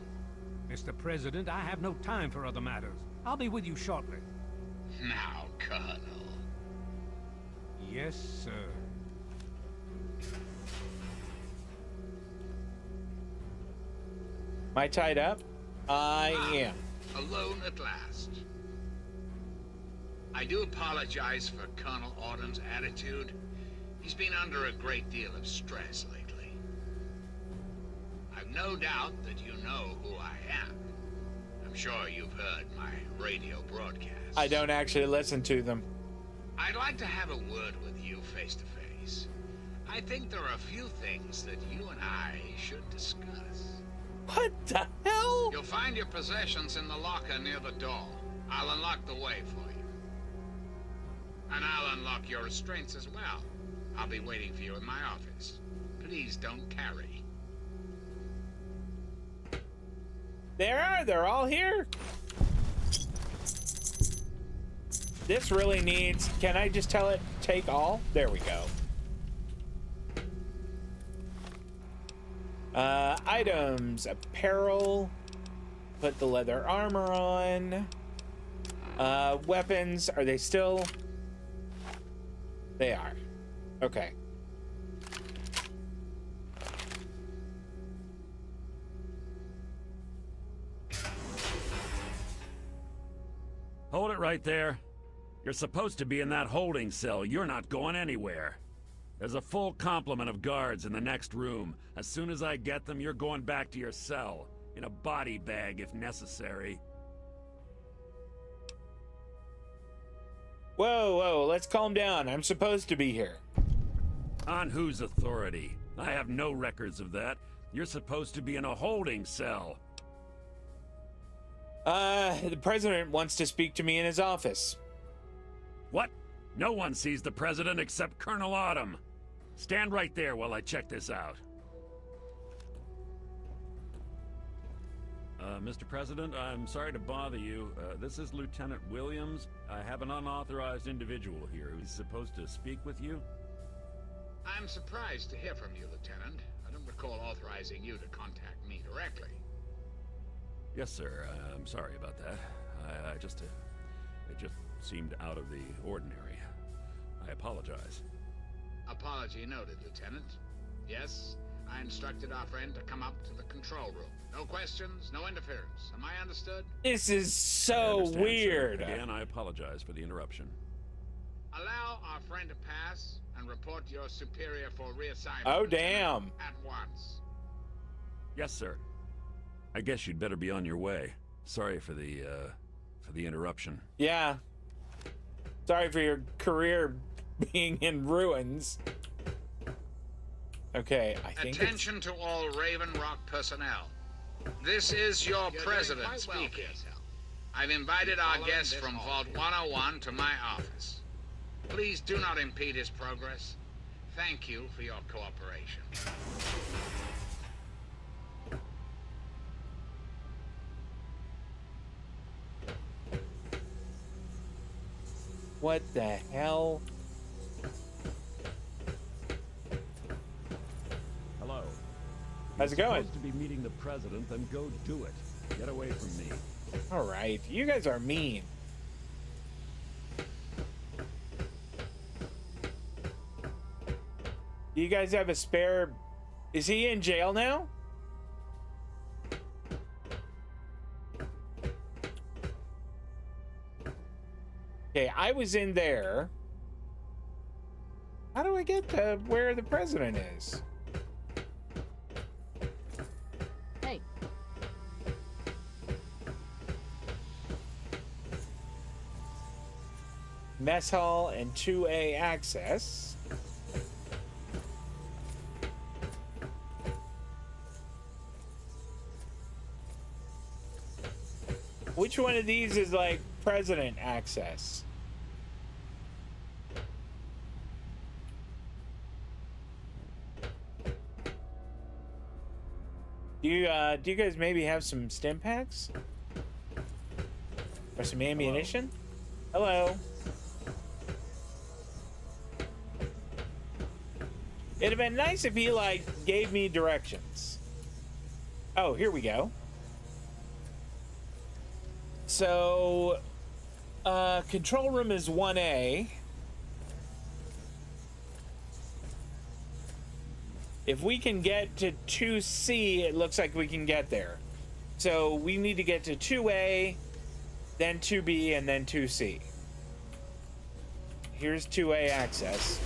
Mr. President, I have no time for other matters. I'll be with you shortly. Now, Colonel. Yes, sir. Am I tied up? I am. Alone at last. I do apologize for Colonel Autumn's attitude. He's been under a great deal of stress lately. I've no doubt that you know who I am. I'm sure you've heard my radio broadcast. I don't actually listen to them. I'd like to have a word with you face to face. I think there are a few things that you and I should discuss. What the hell? You'll find your possessions in the locker near the door. I'll unlock the way for you. And I'll unlock your restraints as well. I'll be waiting for you in my office. Please don't carry. They're all here. This really needs, can I just tell it, take all? There we go. Items, apparel, put the leather armor on. Weapons, are they still? They are. Okay. Hold it right there. You're supposed to be in that holding cell. You're not going anywhere. There's a full complement of guards in the next room. As soon as I get them, you're going back to your cell. In a body bag, if necessary. Whoa, whoa, let's calm down. I'm supposed to be here. On whose authority? I have no records of that. You're supposed to be in a holding cell. The president wants to speak to me in his office. What? No one sees the president except Colonel Autumn. Stand right there while I check this out. Mr. President, I'm sorry to bother you. This is Lieutenant Williams. I have an unauthorized individual here who's supposed to speak with you. I'm surprised to hear from you, Lieutenant. I don't recall authorizing you to contact me directly. Yes, sir. I'm sorry about that. It just seemed out of the ordinary. I apologize. Apology noted, Lieutenant. Yes, I instructed our friend to come up to the control room. No questions, no interference. Am I understood? This is I so understand, weird. sir. Again, I apologize for the interruption. Allow our friend to pass and report to your superior for reassignment. Oh, Lieutenant, damn. At once. Yes, sir. I guess you'd better be on your way. Sorry for the interruption. Yeah. Sorry for your career being in ruins. Okay, I think Attention to all Raven Rock personnel. This is your president speaking. I've invited our guest from Vault 101 to my office. Please do not impede his progress. Thank you for your cooperation. What the hell? Hello. How's it going? Supposed to be meeting the president, then go do it. Get away from me. All right, you guys are mean. Do you guys have a spare? Is he in jail now? Okay, I was in there. How do I get to where the president is? Hey. Mess hall and 2A access. Which one of these is like president access? Do you guys maybe have some stim packs? Or some ammunition? Hello. It'd have been nice if he like gave me directions. Oh, here we go. So, control room is 1A. If we can get to 2C, it looks like we can get there. So we need to get to 2A, then 2B, and then 2C. Here's 2A access.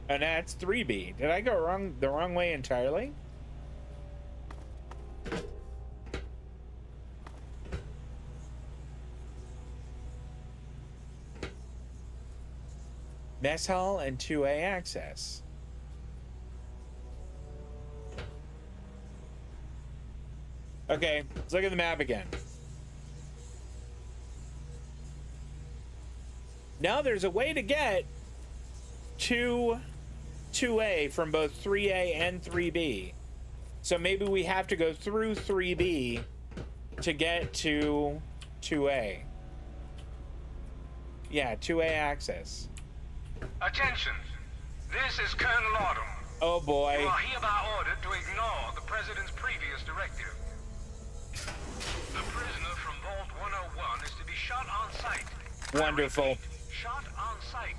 And that's 3B. Did I go the wrong way entirely? Mess hall and 2A access. Okay, let's look at the map again. Now there's a way to get to 2A from both 3A and 3B. So maybe we have to go through 3B to get to 2A. Yeah, 2A access. Attention! This is Colonel Autumn. Oh boy. You are hereby ordered to ignore the President's previous directive. The prisoner from Vault 101 is to be shot on sight. Wonderful. I repeat, shot on sight.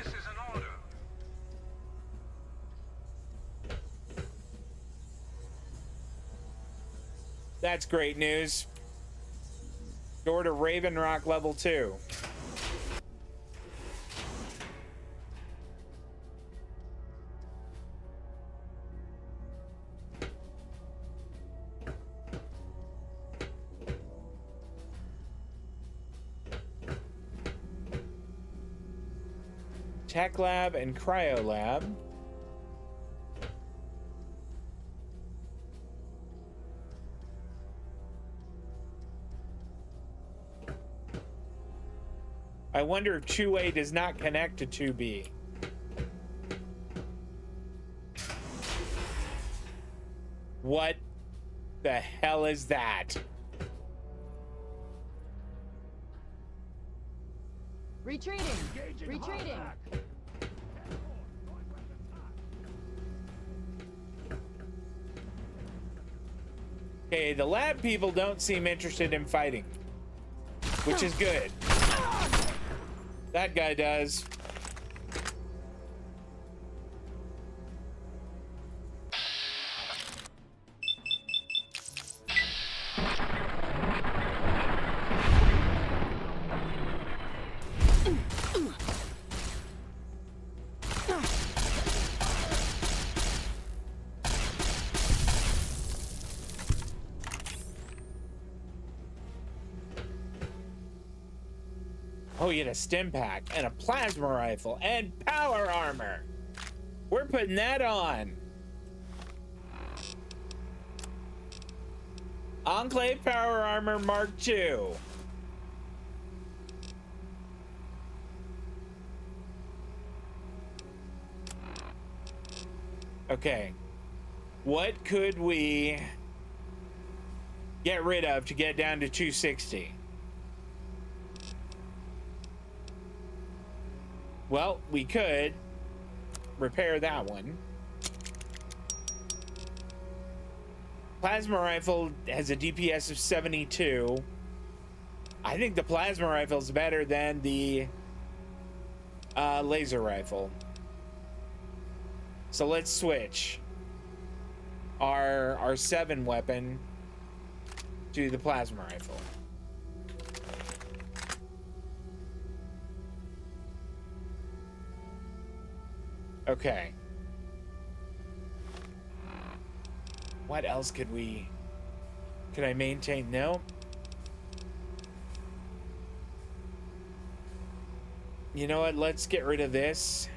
This is an order. That's great news. Door to Raven Rock level 2. Tech lab and cryo lab. I wonder if 2A does not connect to 2B. What the hell is that? Retreating! Retreating! Okay, the lab people don't seem interested in fighting, which is good. That guy does. Oh, you had a stim pack and a plasma rifle and power armor. We're putting that on. Enclave power armor Mark II. Okay. What could we get rid of to get down to 260? Well, we could repair that one. Plasma rifle has a DPS of 72. I think the plasma rifle is better than the laser rifle. So let's switch our 7 weapon to the plasma rifle. Okay. What else could I maintain? No. You know what? Let's get rid of this.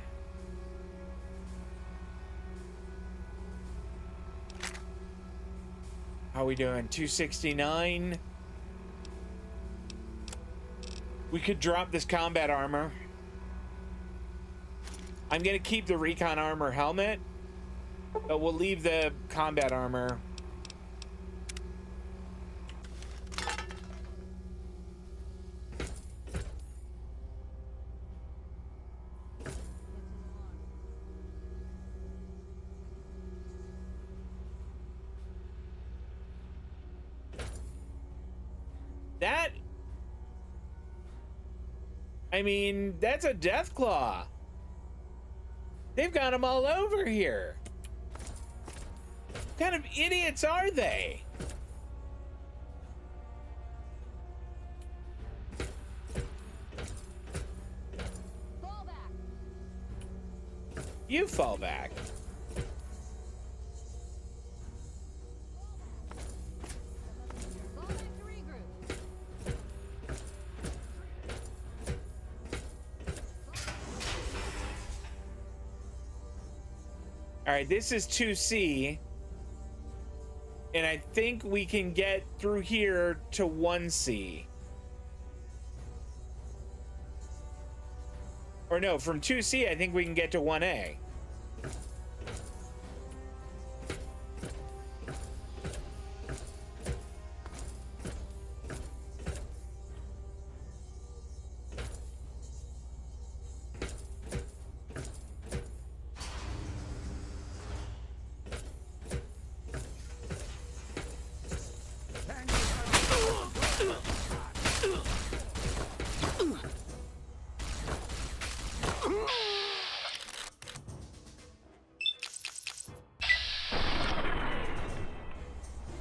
How are we doing? 269. We could drop this combat armor. I'm gonna keep the recon armor helmet, but we'll leave the combat armor. That, I mean, that's a death claw. They've got them all over here. What kind of idiots are they? Fall back. You fall back. Fall back to regroup. All right, this is 2C. And I think we can get through here to 1C. Or no, from 2C, I think we can get to 1A.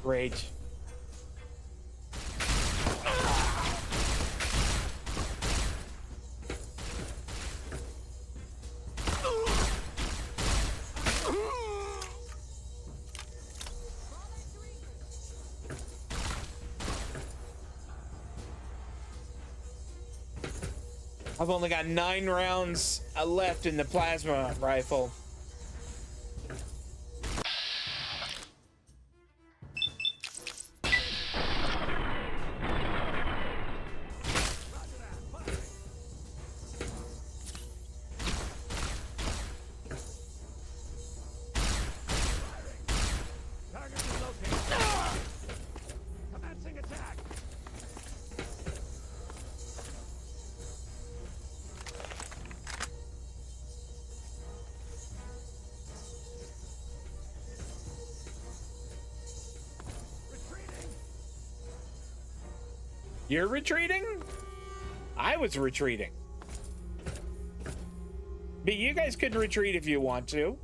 Great. I've only got 9 rounds left in the plasma rifle. You're retreating? I was retreating. But you guys could retreat if you want to.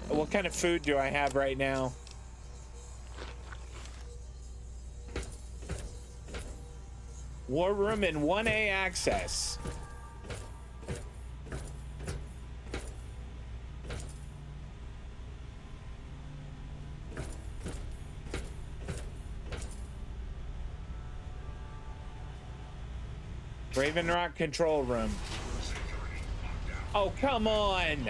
What kind of food do I have right now? War room and 1A access. Raven Rock control room. Oh, come on.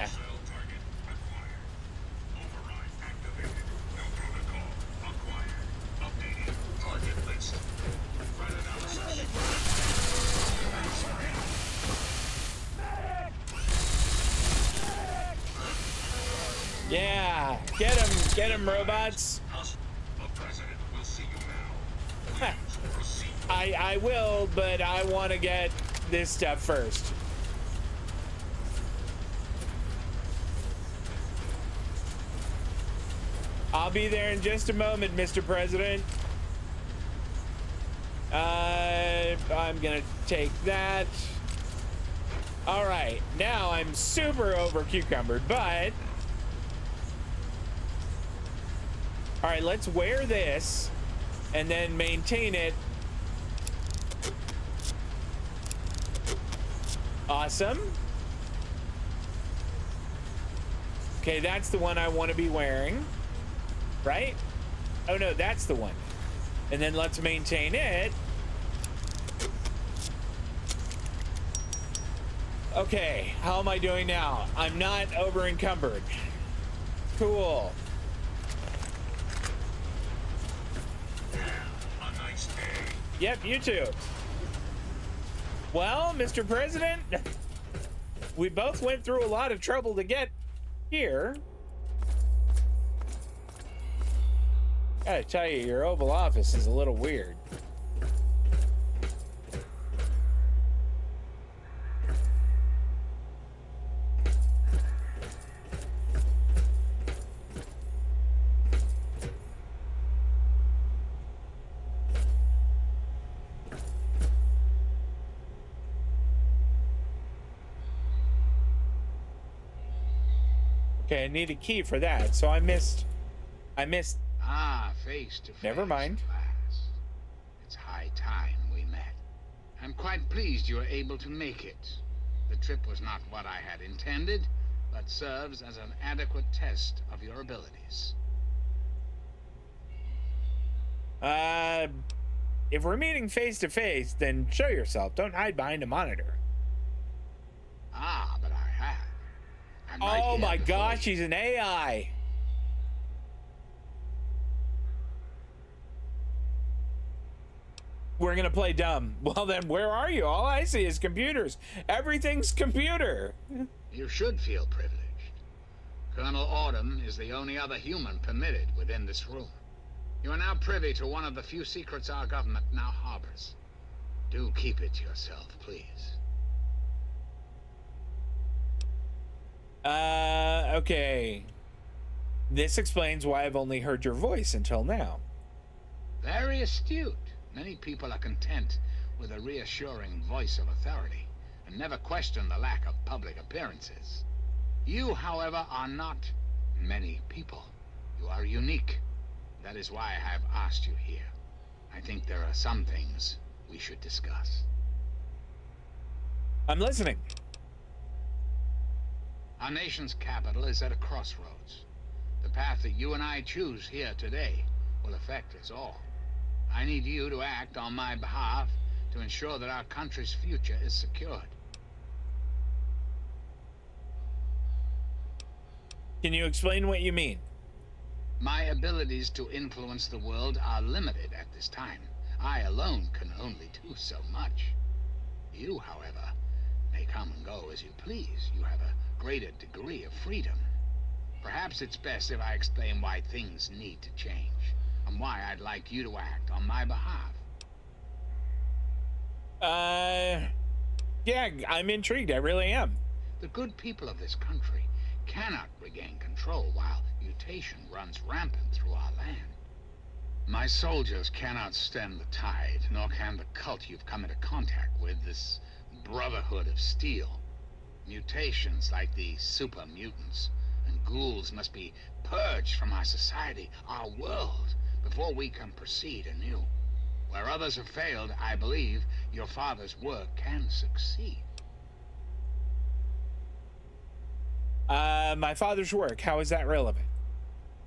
Yeah, get him, robots. I will, but I want to get this stuff first. I'll be there in just a moment, Mr. President. I'm gonna take that. All right, now I'm super over cucumbered, but all right, let's wear this and then maintain it. Awesome. Okay, that's the one I want to be wearing, right? Oh no, that's the one. And then let's maintain it. Okay, how am I doing now? I'm not over encumbered. Cool. A nice day. Yep, you too. Well, Mr. President, we both went through a lot of trouble to get here. Gotta tell you, your Oval Office is a little weird. Okay, I need a key for that, so I missed. Ah, face to face. Never mind. at last. It's high time we met. I'm quite pleased you were able to make it. The trip was not what I had intended, but serves as an adequate test of your abilities. If we're meeting face to face, then show yourself. Don't hide behind a monitor. Ah, but I have. I'm right Oh here my before gosh, you. he's an AI. We're gonna play dumb. Well then, where are you? All I see is computers. Everything's computer. You should feel privileged. Colonel Autumn is the only other human permitted within this room. You are now privy to one of the few secrets our government now harbors. Do keep it to yourself, please. Okay. This explains why I've only heard your voice until now. Very astute. Many people are content with a reassuring voice of authority and never question the lack of public appearances. You, however, are not many people. You are unique. That is why I have asked you here. I think there are some things we should discuss. I'm listening. Our nation's capital is at a crossroads. The path that you and I choose here today will affect us all. I need you to act on my behalf to ensure that our country's future is secured. Can you explain what you mean? My abilities to influence the world are limited at this time. I alone can only do so much. You, however, may come and go as you please. You have a greater degree of freedom. Perhaps it's best if I explain why things need to change, and why I'd like you to act on my behalf. Yeah, I'm intrigued. I really am. The good people of this country cannot regain control while mutation runs rampant through our land. My soldiers cannot stem the tide, nor can the cult you've come into contact with, this Brotherhood of Steel. Mutations like the Super Mutants and ghouls must be purged from our society, our world, before we can proceed anew. Where others have failed, I believe your father's work can succeed. My father's work, how is that relevant?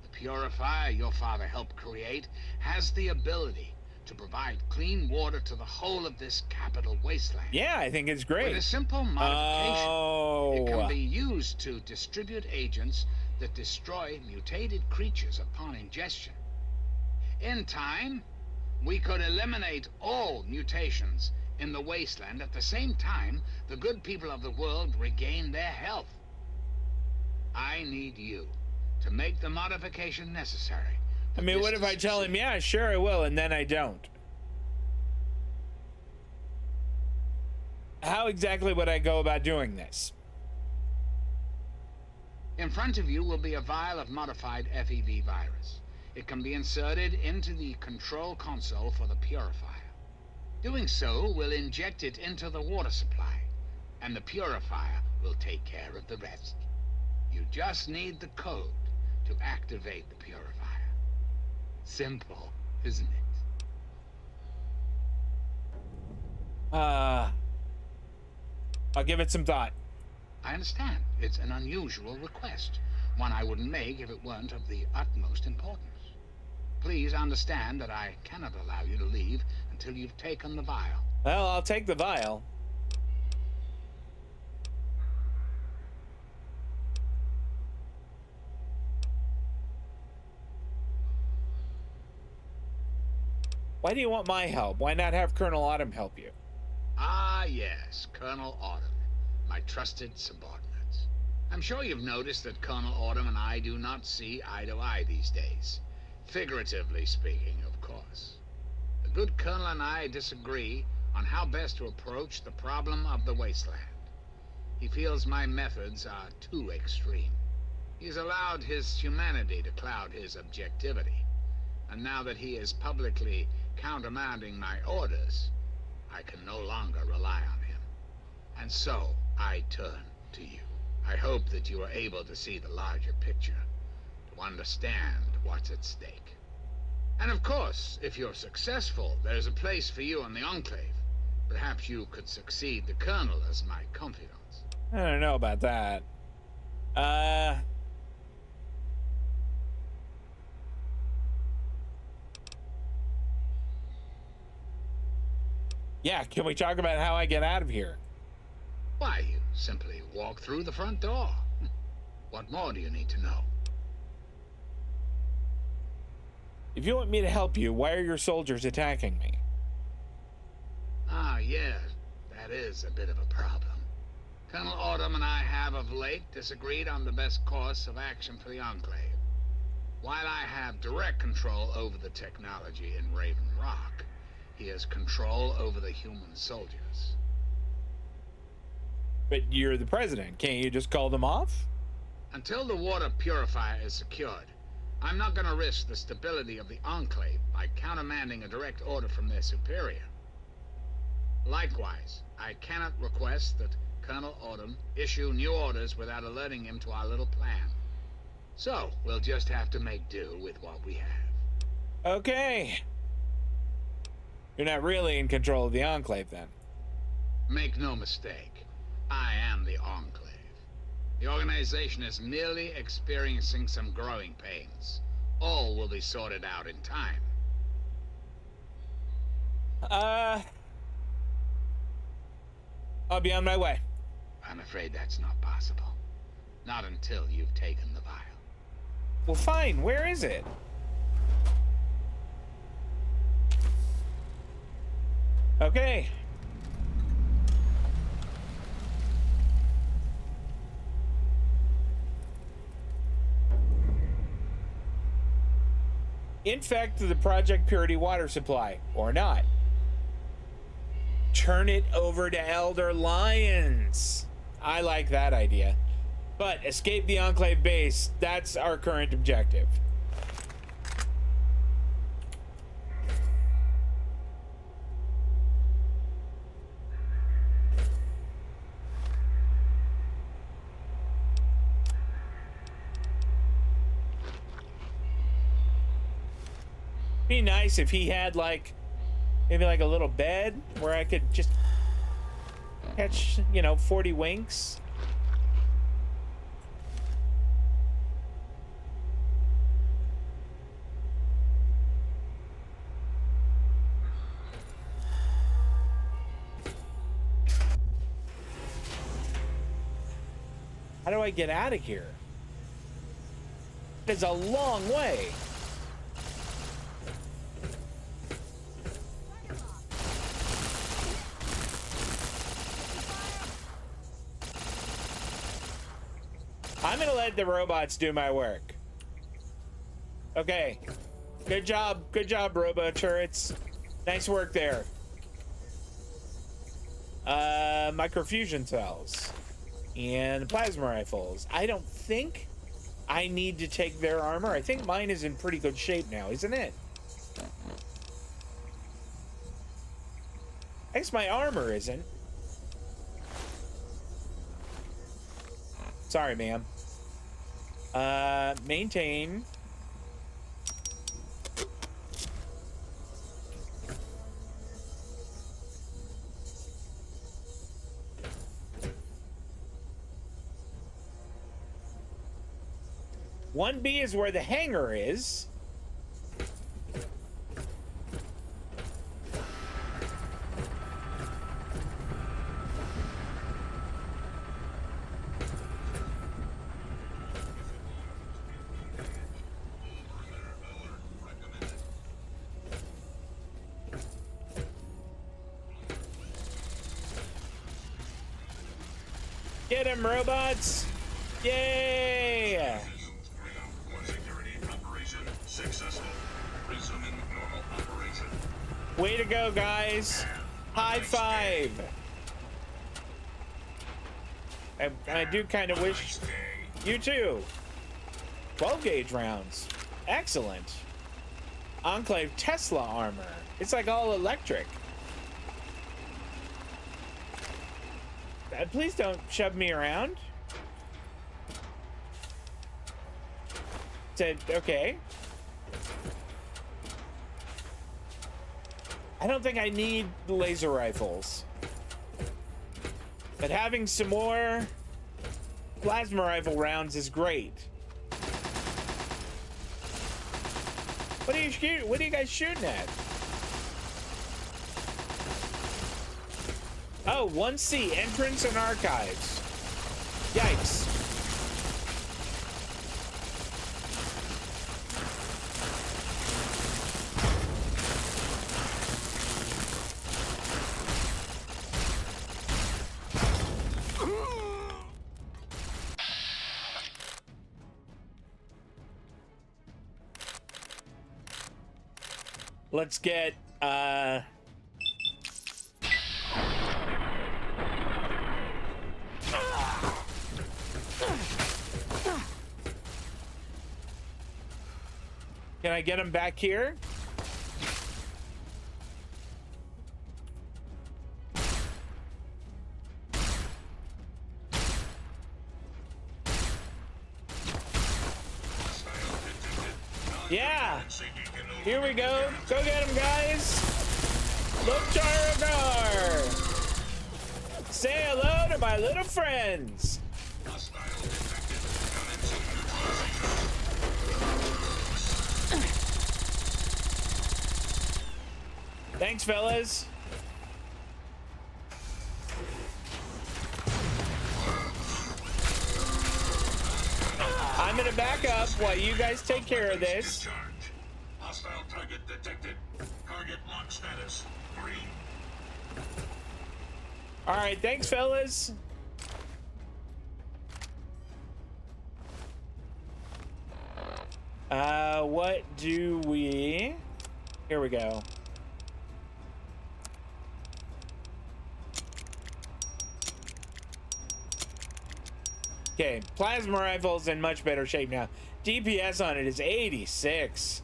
The purifier your father helped create has the ability to provide clean water to the whole of this capital wasteland. Yeah, I think it's With great. a simple modification, it can Oh. be used to distribute agents that destroy mutated creatures upon ingestion. In time, we could eliminate all mutations in the wasteland. At the same time, the good people of the world regain their health. I need you to make the modification necessary. I mean, what if I tell him, yeah, sure I will, and then I don't? How exactly would I go about doing this? In front of you will be a vial of modified FEV virus. It can be inserted into the control console for the purifier. Doing so will inject it into the water supply, and the purifier will take care of the rest. You just need the code to activate the purifier. Simple, isn't it? I'll give it some thought. I understand. It's an unusual request. One I wouldn't make if it weren't of the utmost importance. Please understand that I cannot allow you to leave until you've taken the vial. Well, I'll take the vial. Why do you want my help? Why not have Colonel Autumn help you? Ah, yes, Colonel Autumn, my trusted subordinates. I'm sure you've noticed that Colonel Autumn and I do not see eye to eye these days. Figuratively speaking, of course. The good Colonel and I disagree on how best to approach the problem of the wasteland. He feels my methods are too extreme. He's allowed his humanity to cloud his objectivity. And now that he is publicly countermanding my orders, I can no longer rely on him. And so, I turn to you. I hope that you are able to see the larger picture, to understand what's at stake. And of course, if you're successful, there's a place for you in the Enclave. Perhaps you could succeed the Colonel as my confidant. I don't know about that. Yeah, can we talk about how I get out of here? Why, you simply walk through the front door. What more do you need to know? If you want me to help you, why are your soldiers attacking me? Ah, yes, that is a bit of a problem. Colonel Autumn and I have of late disagreed on the best course of action for the Enclave. While I have direct control over the technology in Raven Rock, he has control over the human soldiers. But you're the president. Can't you just call them off? Until the water purifier is secured, I'm not going to risk the stability of the Enclave by countermanding a direct order from their superior. Likewise, I cannot request that Colonel Autumn issue new orders without alerting him to our little plan. So, we'll just have to make do with what we have. Okay. You're not really in control of the Enclave, then. Make no mistake, I am the Enclave. The organization is merely experiencing some growing pains. All will be sorted out in time. I'll be on my way. I'm afraid that's not possible. Not until you've taken the vial. Well, fine. Where is it? Okay. Infect the Project Purity water supply, or not. Turn it over to Elder Lions. I like that idea. But escape the Enclave base, that's our current objective. Be nice if he had like maybe like a little bed where I could just catch, 40 winks. How do I get out of here? It's a long way. I'm gonna let the robots do my work. Okay. Good job, robo turrets. Nice work there. Microfusion cells and plasma rifles. I don't think I need to take their armor. I think mine is in pretty good shape now, isn't it? I guess my armor isn't. Sorry, ma'am. Maintain. One B is where the hangar is. Get him, robots! Yay! Way to go, guys! High five! I do kind of wish you too. 12 gauge rounds. Excellent. Enclave Tesla armor. It's like all electric. Please don't shove me around. Said, okay. I don't think I need laser rifles. But having some more plasma rifle rounds is great. What are you shooting? What are you guys shooting at? Oh, 1C, entrance and archives. Yikes. Let's get, can I get him back here? Yeah. Here we go. Go get him, guys. Look, Charagar. Say hello to my little friends. Thanks, fellas. I'm gonna back up while you guys take care of this. Hostile target detected. Target lock status green. All right, thanks, fellas. What do we? Here we go. Okay, plasma rifle's in much better shape now. DPS on it is 86.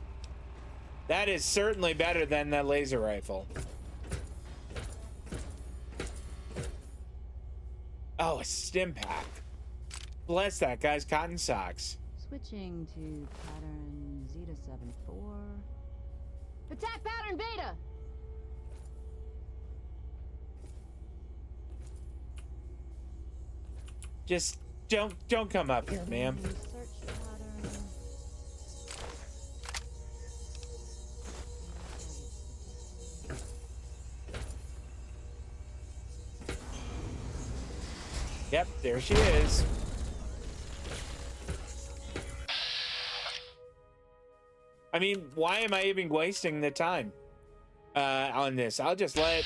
That is certainly better than the laser rifle. Oh, a stim pack. Bless that guy's cotton socks. Switching to pattern Zeta 74. Attack pattern Beta! Just don't come up here, ma'am. Search pattern. Yep, there she is. I mean, why am I even wasting the time on this? I'll just let...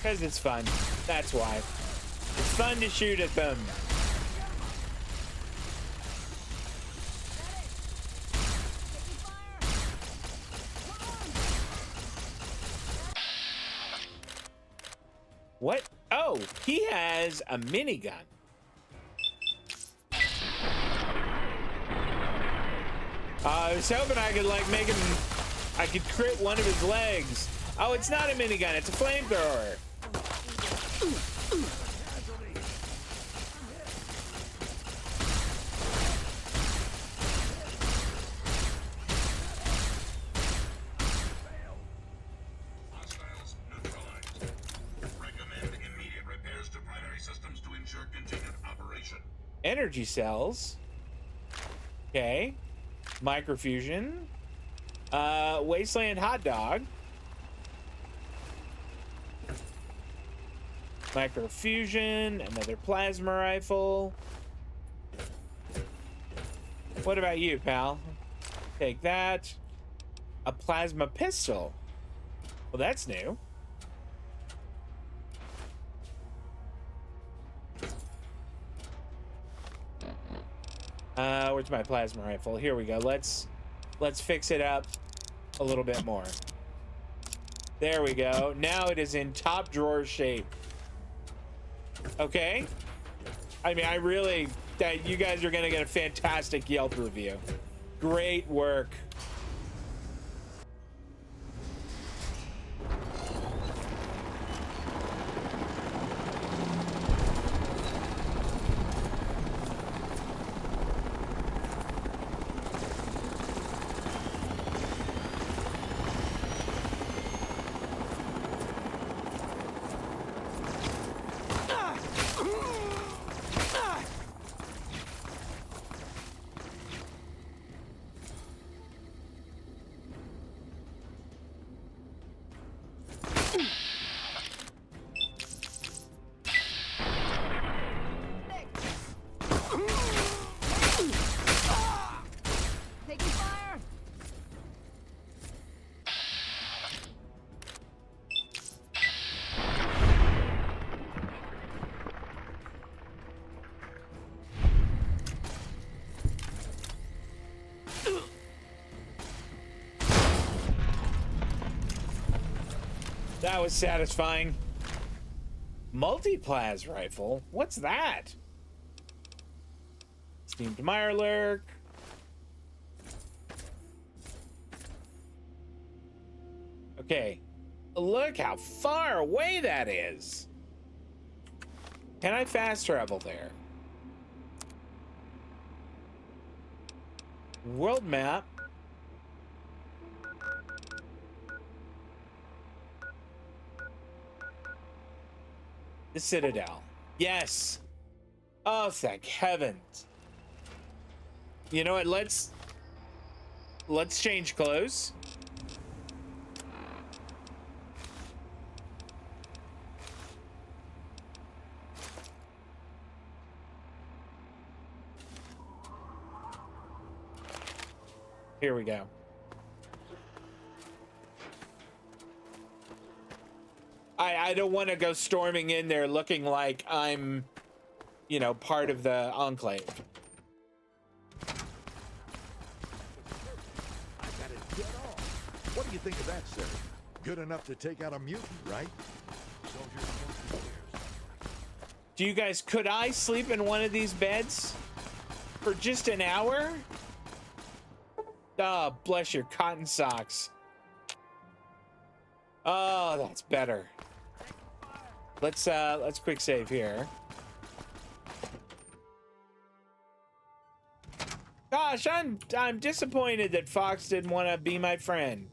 Because it's fun. That's why. It's fun to shoot at them. What? Oh, he has a minigun. I was hoping I could like make him, I could crit one of his legs. Oh, it's not a minigun, it's a flamethrower. Hostiles neutralized. Recommend immediate repairs to primary systems to ensure continued operation. Energy cells. Okay. Microfusion. Wasteland hot dog. Microfusion, another plasma rifle. What about you, pal? Take that. A plasma pistol. Well, that's new. Where's my plasma rifle? Here we go. Let's fix it up a little bit more. There we go. Now it is in top drawer shape. Okay. I mean, you guys are gonna get a fantastic Yelp review. Great work. That was satisfying. Multi-plas rifle? What's that? Steamed Mirelurk. Okay. Look how far away that is. Can I fast travel there? World map. The Citadel. Yes. Oh, thank heavens. You know what? Let's change clothes. Here we go. I don't want to go storming in there looking like I'm, you know, part of the Enclave. I gotta get off. What do you think of that, sir? Good enough to take out a mutant, right? Do you guys, could I sleep in one of these beds for just an hour? Oh, bless your cotton socks. Oh, that's better. Let's quick save here. Gosh, I'm disappointed that Fox didn't want to be my friend.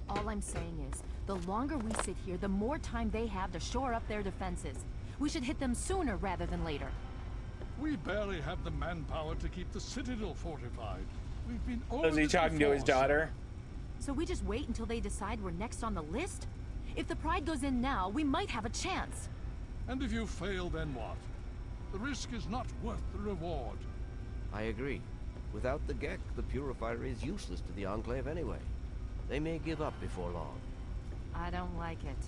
All I'm saying is, the longer we sit here, the more time they have to shore up their defenses. We should hit them sooner rather than later. We barely have the manpower to keep the Citadel fortified. We've been over Was he this talking to his before, daughter? So we just wait until they decide we're next on the list? If the Pride goes in now, we might have a chance. And if you fail, then what? The risk is not worth the reward. I agree. Without the Gek, the Purifier is useless to the Enclave anyway. They may give up before long. I don't like it.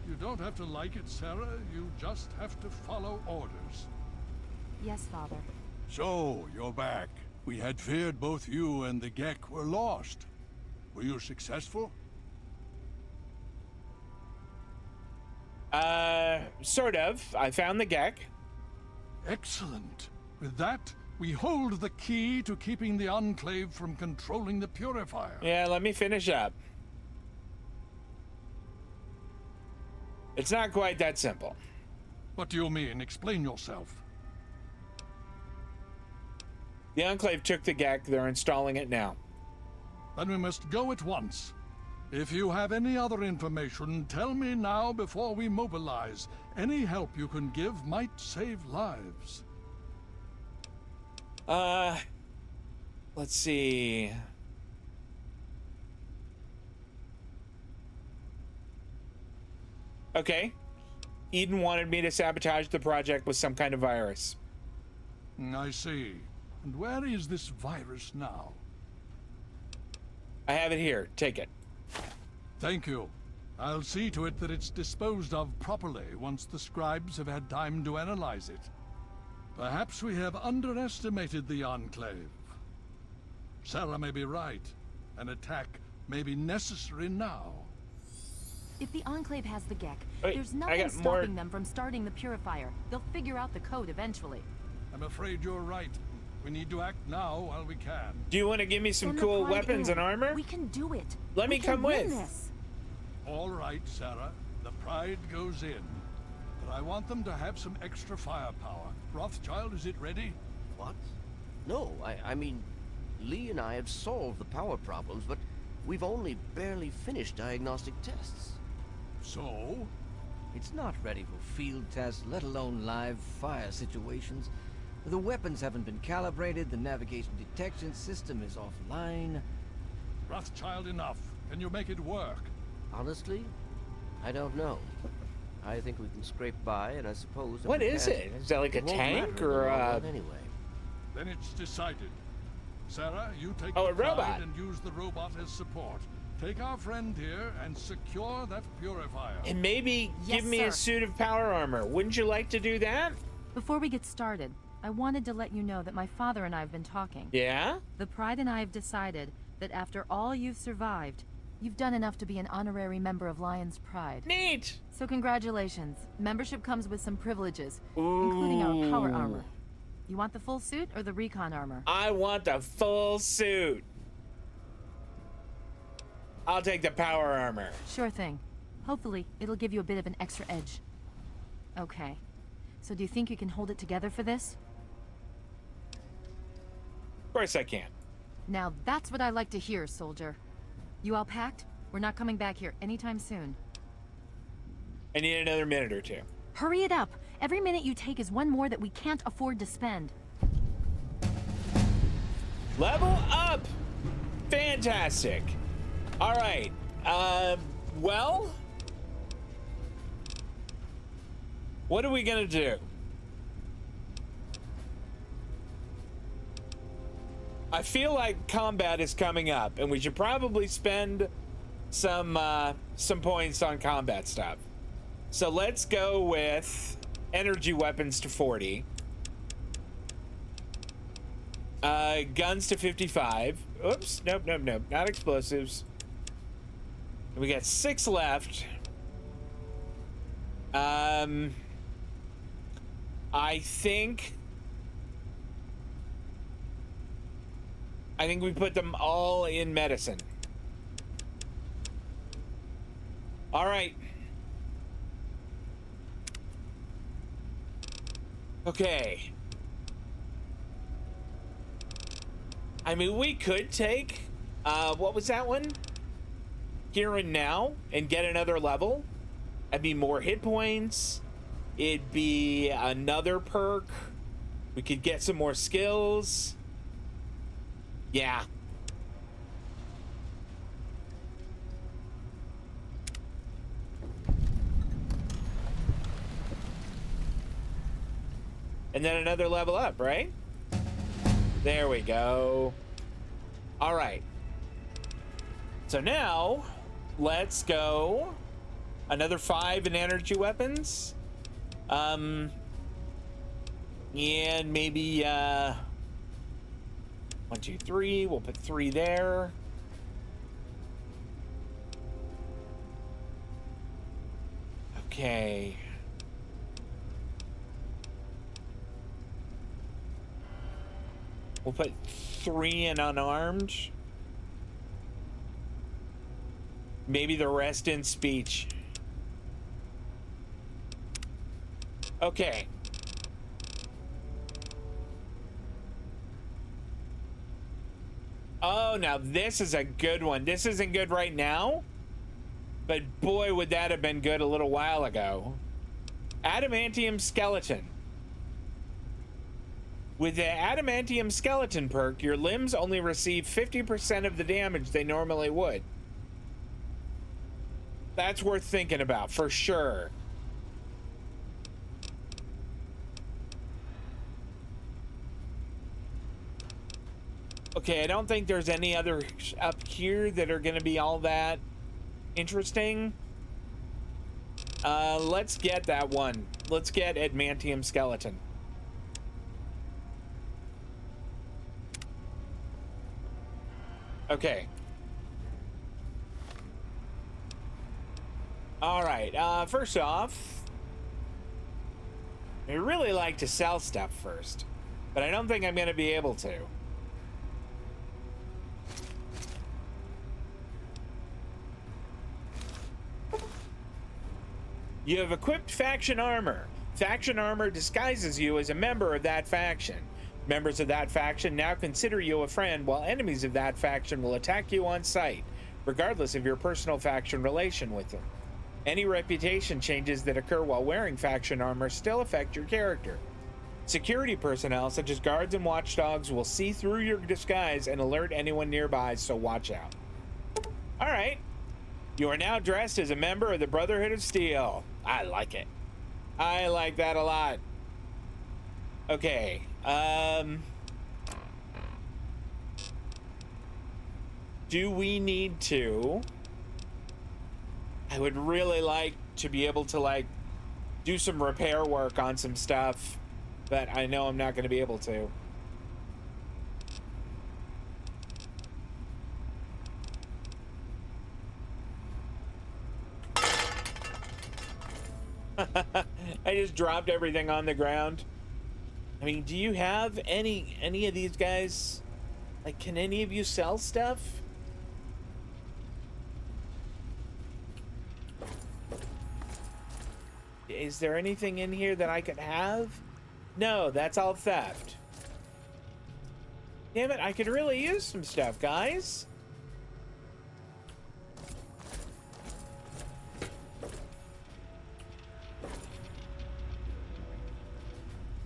You don't have to like it, Sarah. You just have to follow orders. Yes, Father. So, you're back. We had feared both you and the Gek were lost. Were you successful? Sort of. I found the Gek. Excellent. With that, we hold the key to keeping the Enclave from controlling the Purifier. Yeah, let me finish up. It's not quite that simple. What do you mean? Explain yourself. The Enclave took the Gek. They're installing it now. Then we must go at once. If you have any other information, tell me now before we mobilize. Any help you can give might save lives. Let's see. Okay. Eden wanted me to sabotage the project with some kind of virus. I see. And where is this virus now? I have it here. Take it. Thank you. I'll see to it that it's disposed of properly once the scribes have had time to analyze it. Perhaps we have underestimated the Enclave. Sarah may be right. An attack may be necessary now. If the Enclave has the Gek, Wait, there's I nothing got stopping more. them from starting the Purifier. They'll figure out the code eventually. I'm afraid you're right. We need to act now while we can. Do you want to give me some Send the cool Pride weapons in. and armor? We can do it. Let me We can come win with. this. All right, Sarah. The Pride goes in. But I want them to have some extra firepower. Rothschild, is it ready? What? No, I mean, Lee and I have solved the power problems, but we've only barely finished diagnostic tests. So? It's not ready for field tests, let alone live fire situations. The weapons haven't been calibrated, the navigation detection system is offline. Rothschild, enough. Can you make it work? Honestly, I don't know. I think we can scrape by, and I suppose... if What we is can't, it? Is that like a it won't tank matter in or the long a... run anyway. Then it's decided. Sarah, you take Oh, the a robot. Pride and use the robot as support. Take our friend here and secure that purifier. And maybe Yes, give me a sir. suit of power armor. Wouldn't you like to do that? Before we get started, I wanted to let you know that my father and I have been talking. Yeah? The Pride and I have decided that after all you've survived, you've done enough to be an honorary member of Lion's Pride. Neat! So congratulations. Membership comes with some privileges, including our power armor. You want the full suit or the recon armor? I want the full suit. I'll take the power armor. Sure thing. Hopefully, it'll give you a bit of an extra edge. Okay. So do you think you can hold it together for this? Of course I can. Now that's what I like to hear, soldier. You all packed? We're not coming back here anytime soon. I need another minute or two. Hurry it up. Every minute you take is one more that we can't afford to spend. Level up! Fantastic. All right. Well, what are we gonna do? I feel like combat is coming up, and we should probably spend some points on combat stuff. So let's go with energy weapons to 40. Guns to 55. Oops, nope, not explosives. We got 6 left. I think we put them all in medicine. All right. Okay. I mean, we could take, what was that one? Here and Now, and get another level. That'd be more hit points. It'd be another perk. We could get some more skills. Yeah. And then another level up, right? There we go. All right. So now, let's go. Another 5 in energy weapons. And maybe, 1, 2, 3. We'll put 3 there. Okay. We'll put 3 in unarmed. Maybe the rest in speech. Okay. Oh, now this is a good one. This isn't good right now, but boy, would that have been good a little while ago. Adamantium Skeleton. With the Adamantium Skeleton perk, your limbs only receive 50% of the damage they normally would. That's worth thinking about, for sure. Okay, I don't think there's any other up here that are going to be all that interesting. Let's get that one. Let's get Adamantium Skeleton. Okay. All right. First off, I really like to sell stuff first, but I don't think I'm going to be able to. You have equipped faction armor. Faction armor disguises you as a member of that faction. Members of that faction now consider you a friend, while enemies of that faction will attack you on sight, regardless of your personal faction relation with them. Any reputation changes that occur while wearing faction armor still affect your character. Security personnel, such as guards and watchdogs, will see through your disguise and alert anyone nearby, so watch out. All right. You are now dressed as a member of the Brotherhood of Steel. I like it. I like that a lot. Okay. do we need to? I would really like to be able to like do some repair work on some stuff, but I know I'm not going to be able to. I just dropped everything on the ground. I mean, do you have any of these guys? Like, can any of you sell stuff? Is there anything in here that I could have? No, that's all theft. Damn it, I could really use some stuff, guys.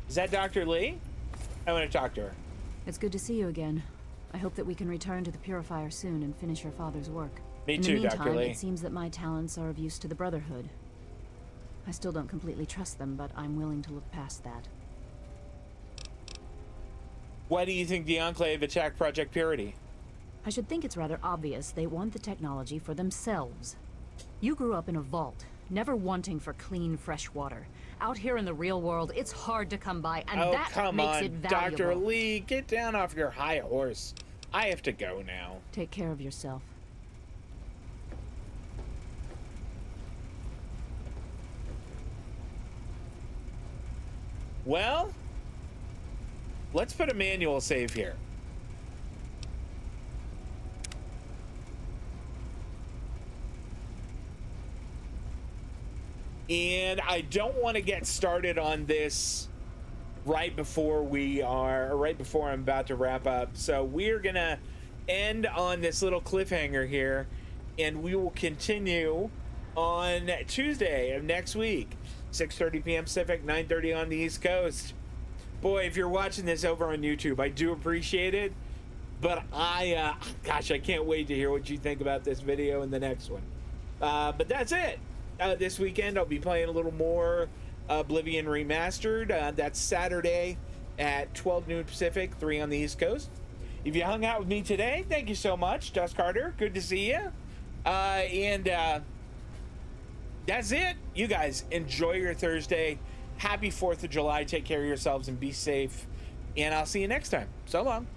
Is that Dr. Lee? I want to talk to her. It's good to see you again. I hope that we can return to the Purifier soon and finish your father's work. Me In too, the meantime, Dr. Lee. it seems that my talents are of use to the Brotherhood. I still don't completely trust them, but I'm willing to look past that. Why do you think the Enclave attacked Project Purity? I should think it's rather obvious they want the technology for themselves. You grew up in a vault, never wanting for clean, fresh water. Out here in the real world, it's hard to come by, and that come makes on, it valuable. Dr. Lee, get down off your high horse. I have to go now. Take care of yourself. Well, let's put a manual save here. And I don't want to get started on this right before I'm about to wrap up. So we're gonna end on this little cliffhanger here, and we will continue on Tuesday of next week, 6:30 p.m. Pacific, 9:30 on the East Coast. Boy, if you're watching this over on YouTube, I do appreciate it. But gosh, I can't wait to hear what you think about this video and the next one. But that's it. This weekend, I'll be playing a little more Oblivion Remastered. That's Saturday at 12 noon Pacific, 3 on the East Coast. If you hung out with me today, thank you so much. Dust Carter, good to see you. That's it. You guys, enjoy your Thursday. Happy 4th of July. Take care of yourselves and be safe. And I'll see you next time. So long.